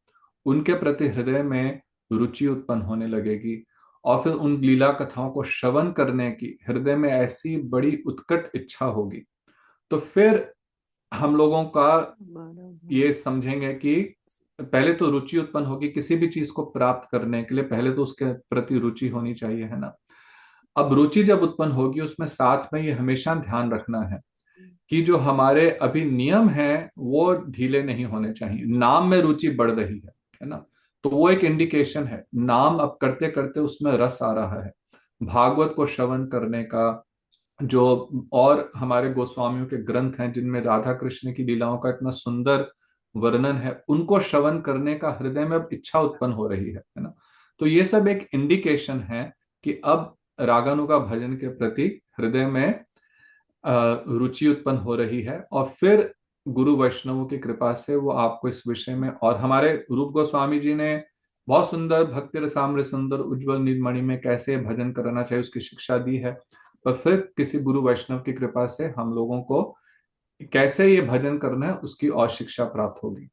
उनके प्रति हृदय में रुचि उत्पन्न होने लगेगी। और फिर उन लीला कथाओं को श्रवण करने की हृदय में ऐसी बड़ी उत्कट इच्छा होगी। तो फिर हम लोगों का ये समझेंगे कि पहले तो रुचि उत्पन्न होगी किसी भी चीज को प्राप्त करने के लिए, पहले तो उसके प्रति रुचि होनी चाहिए, है ना। अब रुचि जब उत्पन्न होगी, उसमें साथ में ये हमेशा ध्यान रखना है कि जो हमारे अभी नियम हैं वो ढीले नहीं होने चाहिए। नाम में रुचि बढ़ रही है ना, तो वो एक इंडिकेशन है। नाम अब करते करते उसमें रस आ रहा है, भागवत को श्रवण करने का, जो और हमारे गोस्वामियों के ग्रंथ हैं जिनमें राधा कृष्ण की लीलाओं का इतना सुंदर वर्णन है, उनको श्रवण करने का हृदय में अब इच्छा उत्पन्न हो रही है ना। तो ये सब एक इंडिकेशन है कि अब रागानुगा भजन के प्रति हृदय में रुचि उत्पन्न हो रही है। और फिर गुरु वैष्णवों की कृपा से वो आपको इस विषय में, और हमारे रूप गोस्वामी जी ने बहुत सुंदर भक्ति रसामृत सुंदर उज्जवल नीलमणि में कैसे भजन करना चाहिए उसकी शिक्षा दी है। पर फिर किसी गुरु वैष्णव की कृपा से हम लोगों को कैसे ये भजन करना है उसकी और शिक्षा प्राप्त होगी।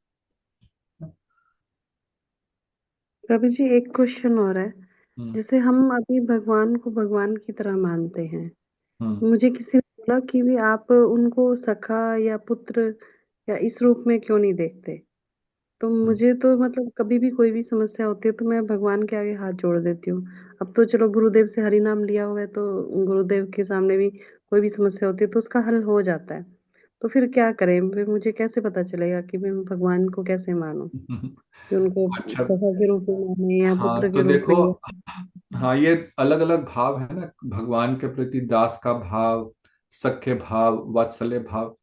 प्रभु जी, एक क्वेश्चन और है। हम्म। जैसे हम अभी भगवान को भगवान की तरह मानते हैं, हम्म। मुझे किसी ने बोला कि भी आप उनको सखा या पुत्र या इस रूप में क्यों नहीं देखते? तो हम्म। मुझे तो मतलब कभी भी कोई भी समस्या होती है तो मैं भगवान के आगे हाथ जोड़ देती हूँ। अब तो चलो गुरुदेव से हरि नाम लिया हुआ है, तो गुरुदेव के सामने भी कोई भी समस्या होती है तो उसका हल हो जाता है। तो फिर क्या करें? फिर मुझे कैसे पता चलेगा कि मैं भगवान को कैसे मानूं, कि उनको अच्छा। सखा के रूप में माने या हाँ पुत्र तो के रूप देखो, में? हाँ ये अलग अलग भाव है ना, भगवान के प्रति दास का भाव, सख्य भाव, वात्सल्य भाव।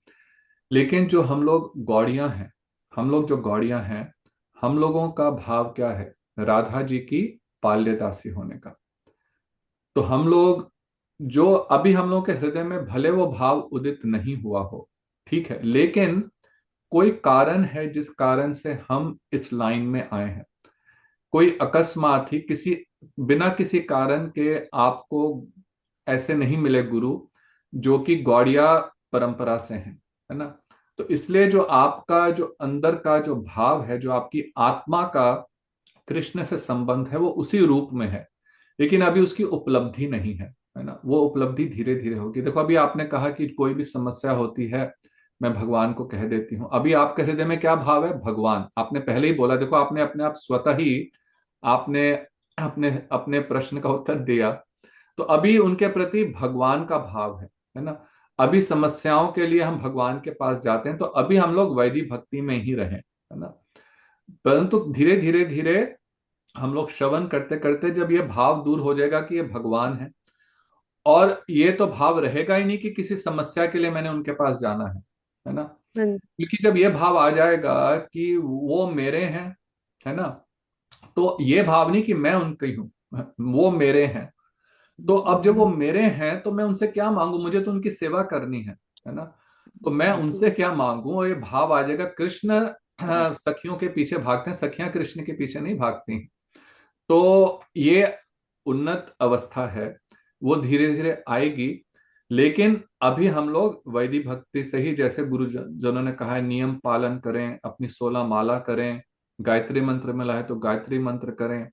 लेकिन जो हम लोग गौड़ियां हैं, हम लोग जो गौड़ियां हैं, हम लोगों का भाव क्या है? राधा जी की पाल्यदासी होने का। तो हम लोग जो अभी हम लोग के हृदय में भले वो भाव उदित नहीं हुआ हो, ठीक है, लेकिन कोई कारण है जिस कारण से हम इस लाइन में आए हैं। कोई अकस्मात ही किसी, बिना किसी कारण के आपको ऐसे नहीं मिले गुरु जो कि गौड़िया परंपरा से हैं, है ना। तो इसलिए जो आपका जो अंदर का जो भाव है, जो आपकी आत्मा का कृष्ण से संबंध है, वो उसी रूप में है, लेकिन अभी उसकी उपलब्धि नहीं है ना। वो उपलब्धि धीरे धीरे होगी। देखो अभी आपने कहा कि कोई भी समस्या होती है, मैं भगवान को कह देती हूँ। अभी आपके हृदय में क्या भाव है? भगवान। आपने पहले ही बोला, देखो आपने अपने आप स्वतः ही आपने अपने अपने प्रश्न का उत्तर दिया। तो अभी उनके प्रति भगवान का भाव है ना। अभी समस्याओं के लिए हम भगवान के पास जाते हैं, तो अभी हम लोग वैदिक भक्ति में ही रहें, है ना। परंतु धीरे धीरे धीरे हम लोग श्रवण करते करते जब ये भाव दूर हो जाएगा कि ये भगवान है, और ये तो भाव रहेगा ही नहीं कि किसी समस्या के लिए मैंने उनके पास जाना है ना। हाँ जी। क्योंकि जब ये भाव आ जाएगा कि वो मेरे हैं, है ना, तो ये भाव नहीं कि मैं उनकी हूं, वो मेरे हैं। तो अब जब वो मेरे हैं तो मैं उनसे क्या मांगू? मुझे तो उनकी सेवा करनी है ना। तो मैं उनसे क्या मांगू? और ये भाव आ जाएगा। कृष्ण सखियों के पीछे भागते हैं, सखियां कृष्ण के पीछे नहीं भागती। तो ये उन्नत अवस्था है, वो धीरे धीरे आएगी। लेकिन अभी हम लोग वैदिक भक्ति से ही, जैसे गुरुजनों ने कहा है, नियम पालन करें, अपनी 16 माला करें, गायत्री मंत्र मिला है तो गायत्री मंत्र करें।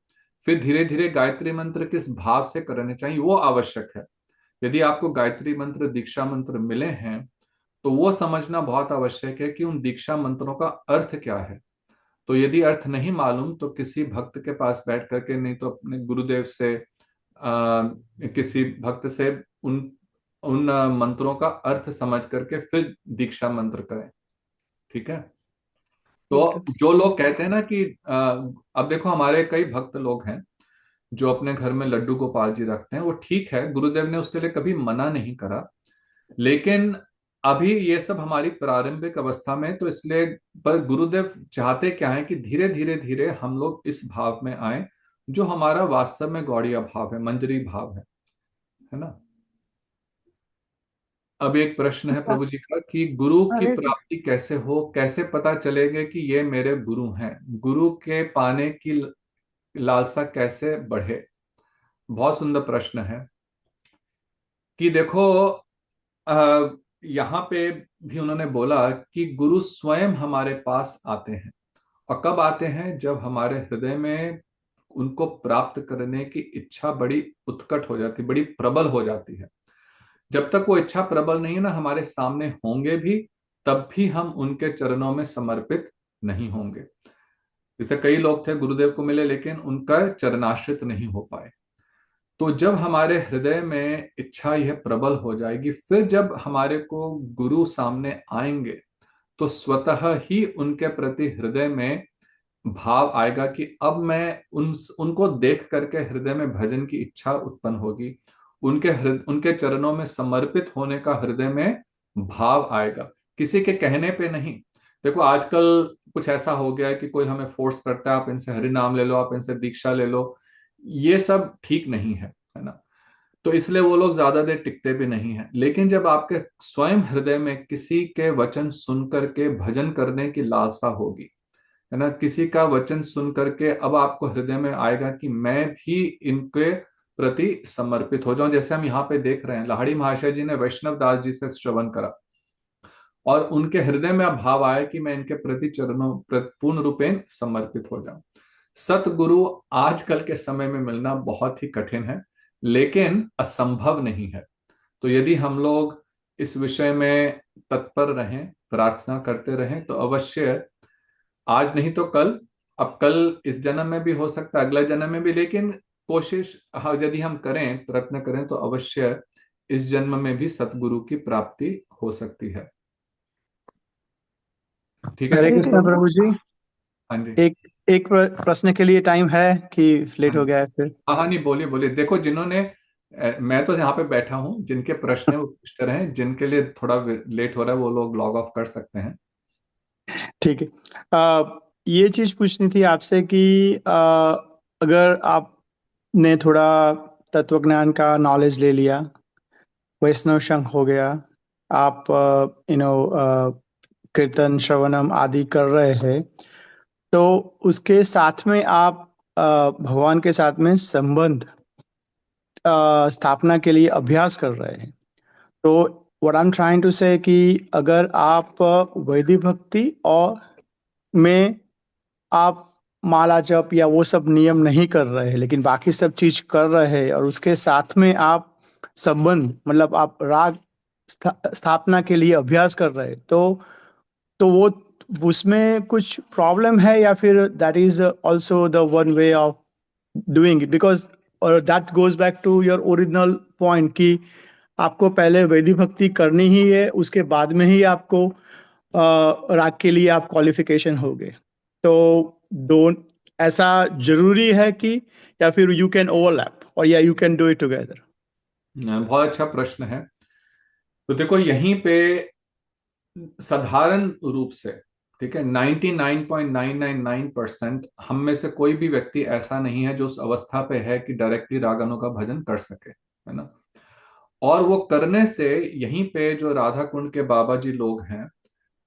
फिर धीरे धीरे गायत्री मंत्र किस भाव से करने चाहिए वो आवश्यक है। यदि आपको गायत्री मंत्र, दीक्षा मंत्र मिले हैं, तो वो समझना बहुत आवश्यक है कि उन दीक्षा मंत्रों का अर्थ क्या है। तो यदि अर्थ नहीं मालूम, तो किसी भक्त के पास बैठ करके, नहीं तो अपने गुरुदेव से, किसी भक्त से उन उन मंत्रों का अर्थ समझ करके फिर दीक्षा मंत्र करें। ठीक है। ठीक है। तो जो लोग कहते हैं ना कि अब देखो हमारे कई भक्त लोग हैं जो अपने घर में लड्डू गोपाल जी रखते हैं, वो ठीक है, गुरुदेव ने उसके लिए कभी मना नहीं करा। लेकिन अभी ये सब हमारी प्रारंभिक अवस्था में, तो इसलिए, पर गुरुदेव चाहते क्या है कि धीरे धीरे धीरे हम लोग इस भाव में आए जो हमारा वास्तव में गौड़ीय भाव है, मंजरी भाव है ना। अब एक प्रश्न है प्रभु जी का कि गुरु की अरे प्राप्ति कैसे हो, कैसे पता चलेगा कि ये मेरे गुरु हैं, गुरु के पाने की लालसा कैसे बढ़े। बहुत सुंदर प्रश्न है कि देखो, यहाँ पे भी उन्होंने बोला कि गुरु स्वयं हमारे पास आते हैं। और कब आते हैं? जब हमारे हृदय में उनको प्राप्त करने की इच्छा बड़ी उत्कट हो जाती, बड़ी प्रबल हो जाती है। जब तक वो इच्छा प्रबल नहीं है ना, हमारे सामने होंगे भी, तब भी हम उनके चरणों में समर्पित नहीं होंगे। जैसे कई लोग थे, गुरुदेव को मिले लेकिन उनका चरणाश्रित नहीं हो पाए। तो जब हमारे हृदय में इच्छा यह प्रबल हो जाएगी, फिर जब हमारे को गुरु सामने आएंगे, तो स्वतः ही उनके प्रति हृदय में भाव आएगा कि अब मैं उनको देख करके हृदय में भजन की इच्छा उत्पन्न होगी। उनके चरणों में समर्पित होने का हृदय में भाव आएगा, किसी के कहने पे नहीं। देखो आजकल कुछ ऐसा हो गया है कि कोई हमें फोर्स करता है, आप इनसे हरि नाम ले लो, आप इनसे दीक्षा ले लो। ये सब ठीक नहीं है ना। तो इसलिए वो लोग ज्यादा देर टिकते भी नहीं है। लेकिन जब आपके स्वयं हृदय में किसी के वचन सुन करके भजन करने की लालसा होगी, है ना, किसी का वचन सुन करके अब आपको हृदय में आएगा कि मैं भी इनके प्रति समर्पित हो जाऊं। जैसे हम यहाँ पे देख रहे हैं, लाहड़ी महाशय जी ने वैष्णव दास जी से श्रवण करा, और उनके हृदय में अब भाव आया कि मैं इनके प्रति चरणों पूर्ण रूपेण समर्पित हो जाऊं। सतगुरु आजकल के समय में मिलना बहुत ही कठिन है, लेकिन असंभव नहीं है। तो यदि हम लोग इस विषय में तत्पर रहें, प्रार्थना करते रहें, तो अवश्य, आज नहीं तो कल, अब कल इस जन्म में भी हो सकता है, अगले जन्म में भी, लेकिन कोशिश यदि हम करें, प्रयत्न करें, तो अवश्य इस जन्म में भी सतगुरु की प्राप्ति हो सकती है। ठीक है। हरे अरे कृष्णा प्रभु। प्रभु जी। हाँ जी। एक एक प्रश्न के लिए टाइम है कि हाँ लेट हो जी। गया है फिर? हाँ हाँ, नहीं बोलिए बोलिए। देखो जिन्होंने मैं तो यहाँ पे बैठा हूँ, जिनके प्रश्न है वो पूछते रहे, जिनके लिए थोड़ा लेट हो रहा है वो लोग लॉग ऑफ कर सकते हैं। ठीक है। ये चीज पूछनी थी आपसे कि अगर आपने थोड़ा तत्व ज्ञान का नॉलेज ले लिया, वैष्णव संघ हो गया, आप कीर्तन श्रवणम आदि कर रहे हैं, तो उसके साथ में आप भगवान के साथ में संबंध स्थापना के लिए अभ्यास कर रहे हैं। तो what I am trying to say कि अगर आप वैदिक भक्ति और में आप माला जप या वो सब नियम नहीं कर रहे हैं, लेकिन बाकी सब चीज कर रहे हैं, और उसके साथ में आप संबंध, मतलब आप राग स्थापना के लिए अभ्यास कर रहे हैं, तो वो उसमें कुछ प्रॉब्लम है, या फिर that is also the one way of doing it? Because और that goes back to your original point कि आपको पहले वैदिक भक्ति करनी ही है, उसके बाद में ही आपको राग के लिए आप क्वालिफिकेशन होगे। तो डोंट, ऐसा जरूरी है कि, या फिर यू कैन ओवरलैप, और या you can do it together? बहुत अच्छा प्रश्न है। तो देखो यहीं पे साधारण रूप से, ठीक है, 99.999% हम में से कोई भी व्यक्ति ऐसा नहीं है जो उस अवस्था पे है कि डायरेक्टली रागनों का भजन कर सके, है ना। और वो करने से यहीं पे जो राधा कुंड के बाबा जी लोग हैं,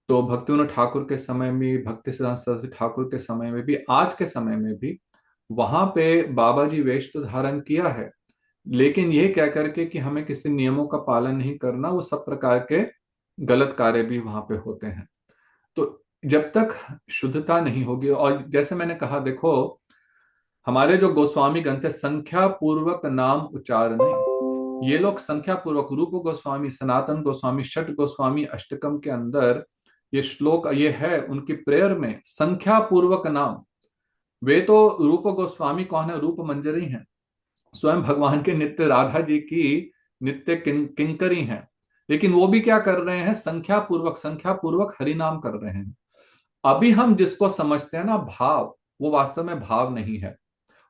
तो भक्तिविनोद ठाकुर के समय में, भक्ति सिद्धांत सरस्वती ठाकुर के समय में भी, आज के समय में भी, वहां पे बाबा जी वेश तो धारण किया है, लेकिन ये कह करके कि हमें किसी नियमों का पालन नहीं करना, वो सब प्रकार के गलत कार्य भी वहां पे होते हैं। तो जब तक शुद्धता नहीं होगी, और जैसे मैंने कहा, देखो हमारे जो गोस्वामी ग्रंथ है, संख्या पूर्वक नाम उच्चारण नहीं, ये लोग संख्या पूर्वक, रूप गोस्वामी, सनातन गोस्वामी, षट गोस्वामी अष्टकम के अंदर ये श्लोक ये है, उनकी प्रेयर में संख्या पूर्वक नाम। वे तो रूप गोस्वामी कौन है? रूप मंजरी हैं, स्वयं भगवान के नित्य राधा जी की नित्य किंकरी हैं, लेकिन वो भी क्या कर रहे हैं? संख्या पूर्वक हरि नाम कर रहे हैं। अभी हम जिसको समझते हैं ना भाव, वो वास्तव में भाव नहीं है,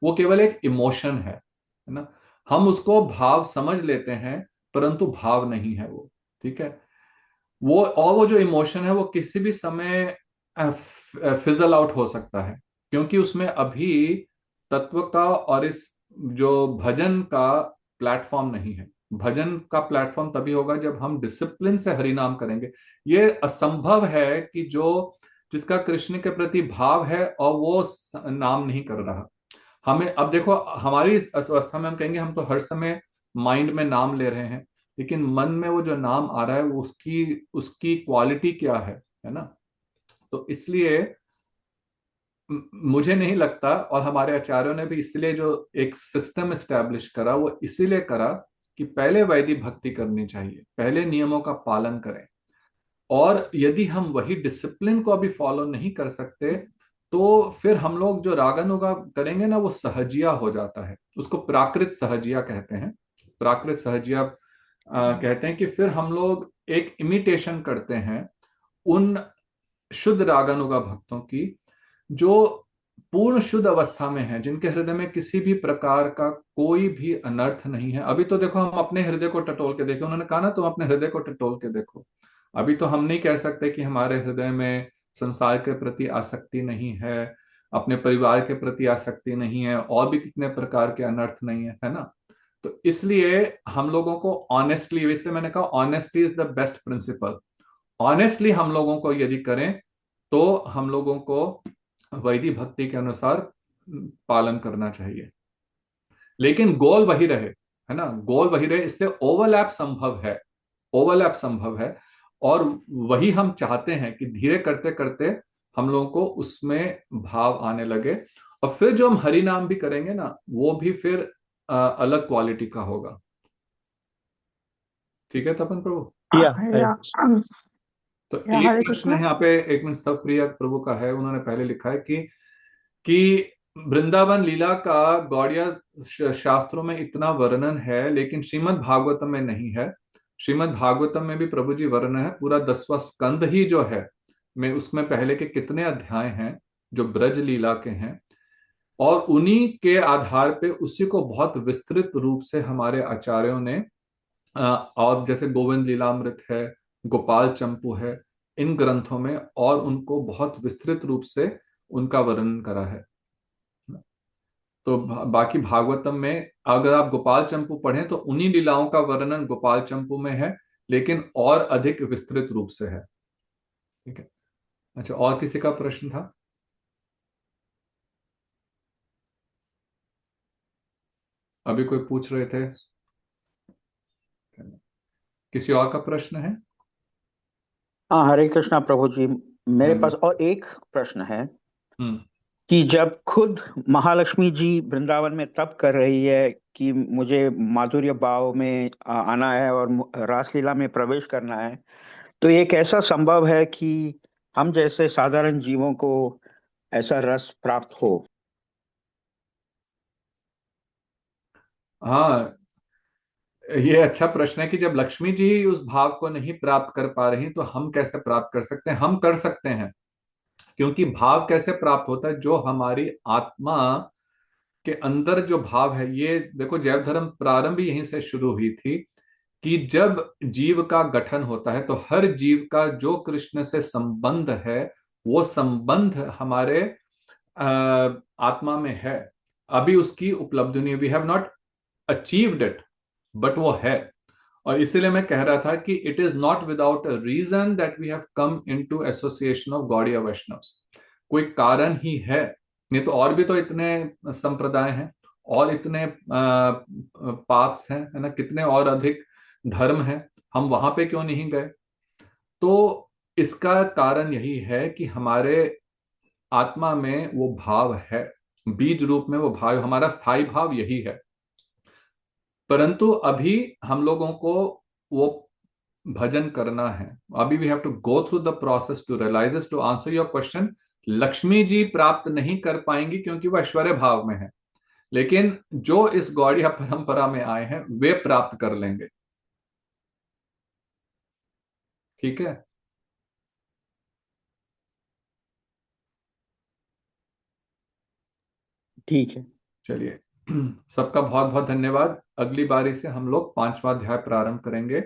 वो केवल एक इमोशन है ना। हम उसको भाव समझ लेते हैं, परंतु भाव नहीं है वो, ठीक है। वो, और वो जो इमोशन है वो किसी भी समय फिजल आउट हो सकता है, क्योंकि उसमें अभी तत्व का और इस जो भजन का प्लेटफॉर्म नहीं है। भजन का प्लेटफॉर्म तभी होगा जब हम डिसिप्लिन से हरि नाम करेंगे। ये असंभव है कि जो जिसका कृष्ण के प्रति भाव है और वो नाम नहीं कर रहा। हमें अब देखो, हमारी इस अवस्था में हम कहेंगे हम तो हर समय माइंड में नाम ले रहे हैं, लेकिन मन में वो जो नाम आ रहा है वो उसकी उसकी क्वालिटी क्या है ना। तो इसलिए मुझे नहीं लगता, और हमारे आचार्यों ने भी इसलिए जो एक सिस्टम एस्टेब्लिश करा, वो इसीलिए करा कि पहले वैदिक भक्ति करनी चाहिए, पहले नियमों का पालन करें। और यदि हम वही डिसिप्लिन को अभी फॉलो नहीं कर सकते, तो फिर हम लोग जो रागानुगा करेंगे ना, वो सहजिया हो जाता है, उसको प्राकृत सहजिया कहते हैं। प्राकृत सहजिया कहते हैं कि फिर हम लोग एक इमिटेशन करते हैं उन शुद्ध रागानुगा भक्तों की, जो पूर्ण शुद्ध अवस्था में है, जिनके हृदय में किसी भी प्रकार का कोई भी अनर्थ नहीं है। अभी तो देखो, हम अपने हृदय को टटोल के देखें, उन्होंने कहा ना तुम अपने हृदय को टटोल के देखो। अभी तो हम नहीं कह सकते कि हमारे हृदय में संसार के प्रति आसक्ति नहीं है, अपने परिवार के प्रति आसक्ति नहीं है, और भी कितने प्रकार के अनर्थ नहीं है ना। तो इसलिए हम लोगों को ऑनेस्टली, वैसे मैंने कहा honesty is the best principle. Honestly हम लोगों को यदि करें, तो हम लोगों को वैदिक भक्ति के अनुसार पालन करना चाहिए, लेकिन गोल वही रहे, है ना, गोल वही रहे। इसलिए ओवरलैप संभव है, ओवरलैप संभव है, और वही हम चाहते हैं कि धीरे करते करते हम लोगों को उसमें भाव आने लगे, और फिर जो हम हरि नाम भी करेंगे ना, वो भी फिर अलग क्वालिटी का होगा। ठीक है तपन प्रभु? या या तो या एक हरे प्रश्न कृष्णा। है यहाँ पे, एक मिनट, स्तव प्रिय प्रभु का है, उन्होंने पहले लिखा है कि वृंदावन लीला का गौड़िया शास्त्रों में इतना वर्णन है, लेकिन श्रीमद् भागवतम में नहीं है। श्रीमद् भागवतम में भी प्रभु जी वर्णन है, पूरा 10वां स्कंद ही जो है, में उसमें पहले के कितने अध्याय हैं जो ब्रज लीला के हैं, और उन्हीं के आधार पे उसी को बहुत विस्तृत रूप से हमारे आचार्यों ने और जैसे गोविंद लीलामृत है, गोपाल चंपू है, इन ग्रंथों में, और उनको बहुत विस्तृत रूप से उनका वर्णन करा है। तो बाकी भागवतम में अगर आप गोपाल चंपू पढ़ें तो उन्हीं लीलाओं का वर्णन गोपाल चंपू में है, लेकिन और अधिक विस्तृत रूप से है। ठीक है। अच्छा, और किसी का प्रश्न था? अभी कोई पूछ रहे थे? किसी और का प्रश्न है? हाँ, हरे कृष्णा प्रभु जी। मेरे धन्यवाद। पास और एक प्रश्न है। हम्म। कि जब खुद महालक्ष्मी जी वृंदावन में तप कर रही है कि मुझे माधुर्य भाव में आना है और रासलीला में प्रवेश करना है, तो ये कैसा संभव है कि हम जैसे साधारण जीवों को ऐसा रस प्राप्त हो? हाँ, ये अच्छा प्रश्न है कि जब लक्ष्मी जी उस भाव को नहीं प्राप्त कर पा रही तो हम कैसे प्राप्त कर सकते हैं? हम कर सकते हैं, क्योंकि भाव कैसे प्राप्त होता है? जो हमारी आत्मा के अंदर जो भाव है, ये देखो जैव धर्म प्रारंभ ही यहीं से शुरू हुई थी कि जब जीव का गठन होता है तो हर जीव का जो कृष्ण से संबंध है, वो संबंध हमारे अ, आत्मा में है। अभी उसकी उपलब्धि नहीं, we have not achieved it, but वो है। और इसीलिए मैं कह रहा था कि it is not without a reason that we have come into association of Gaudiya Vaishnavas. कोई कारण ही है, नहीं तो और भी तो इतने संप्रदाय हैं और इतने पाथ्स हैं, है ना, कितने और अधिक धर्म हैं, हम वहां पे क्यों नहीं गए? तो इसका कारण यही है कि हमारे आत्मा में वो भाव है, बीज रूप में वो भाव, हमारा स्थायी भाव यही है। परंतु अभी हम लोगों को वो भजन करना है। अभी we have to go through the process to realise this. To answer your question, Lakshmi ji प्राप्त नहीं कर पाएंगी क्योंकि वह ऐश्वर्य भाव में है, लेकिन जो इस गौड़िया परंपरा में आए हैं वे प्राप्त कर लेंगे। ठीक है, ठीक है। चलिए। सबका बहुत बहुत धन्यवाद। अगली बारी से हम लोग 5वां अध्याय प्रारंभ करेंगे।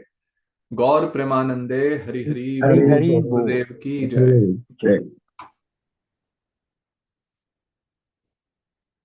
गौर प्रेमानंदे हरि हरि हरि बोल। हरि बोल। गुरुदेव की जय। जय।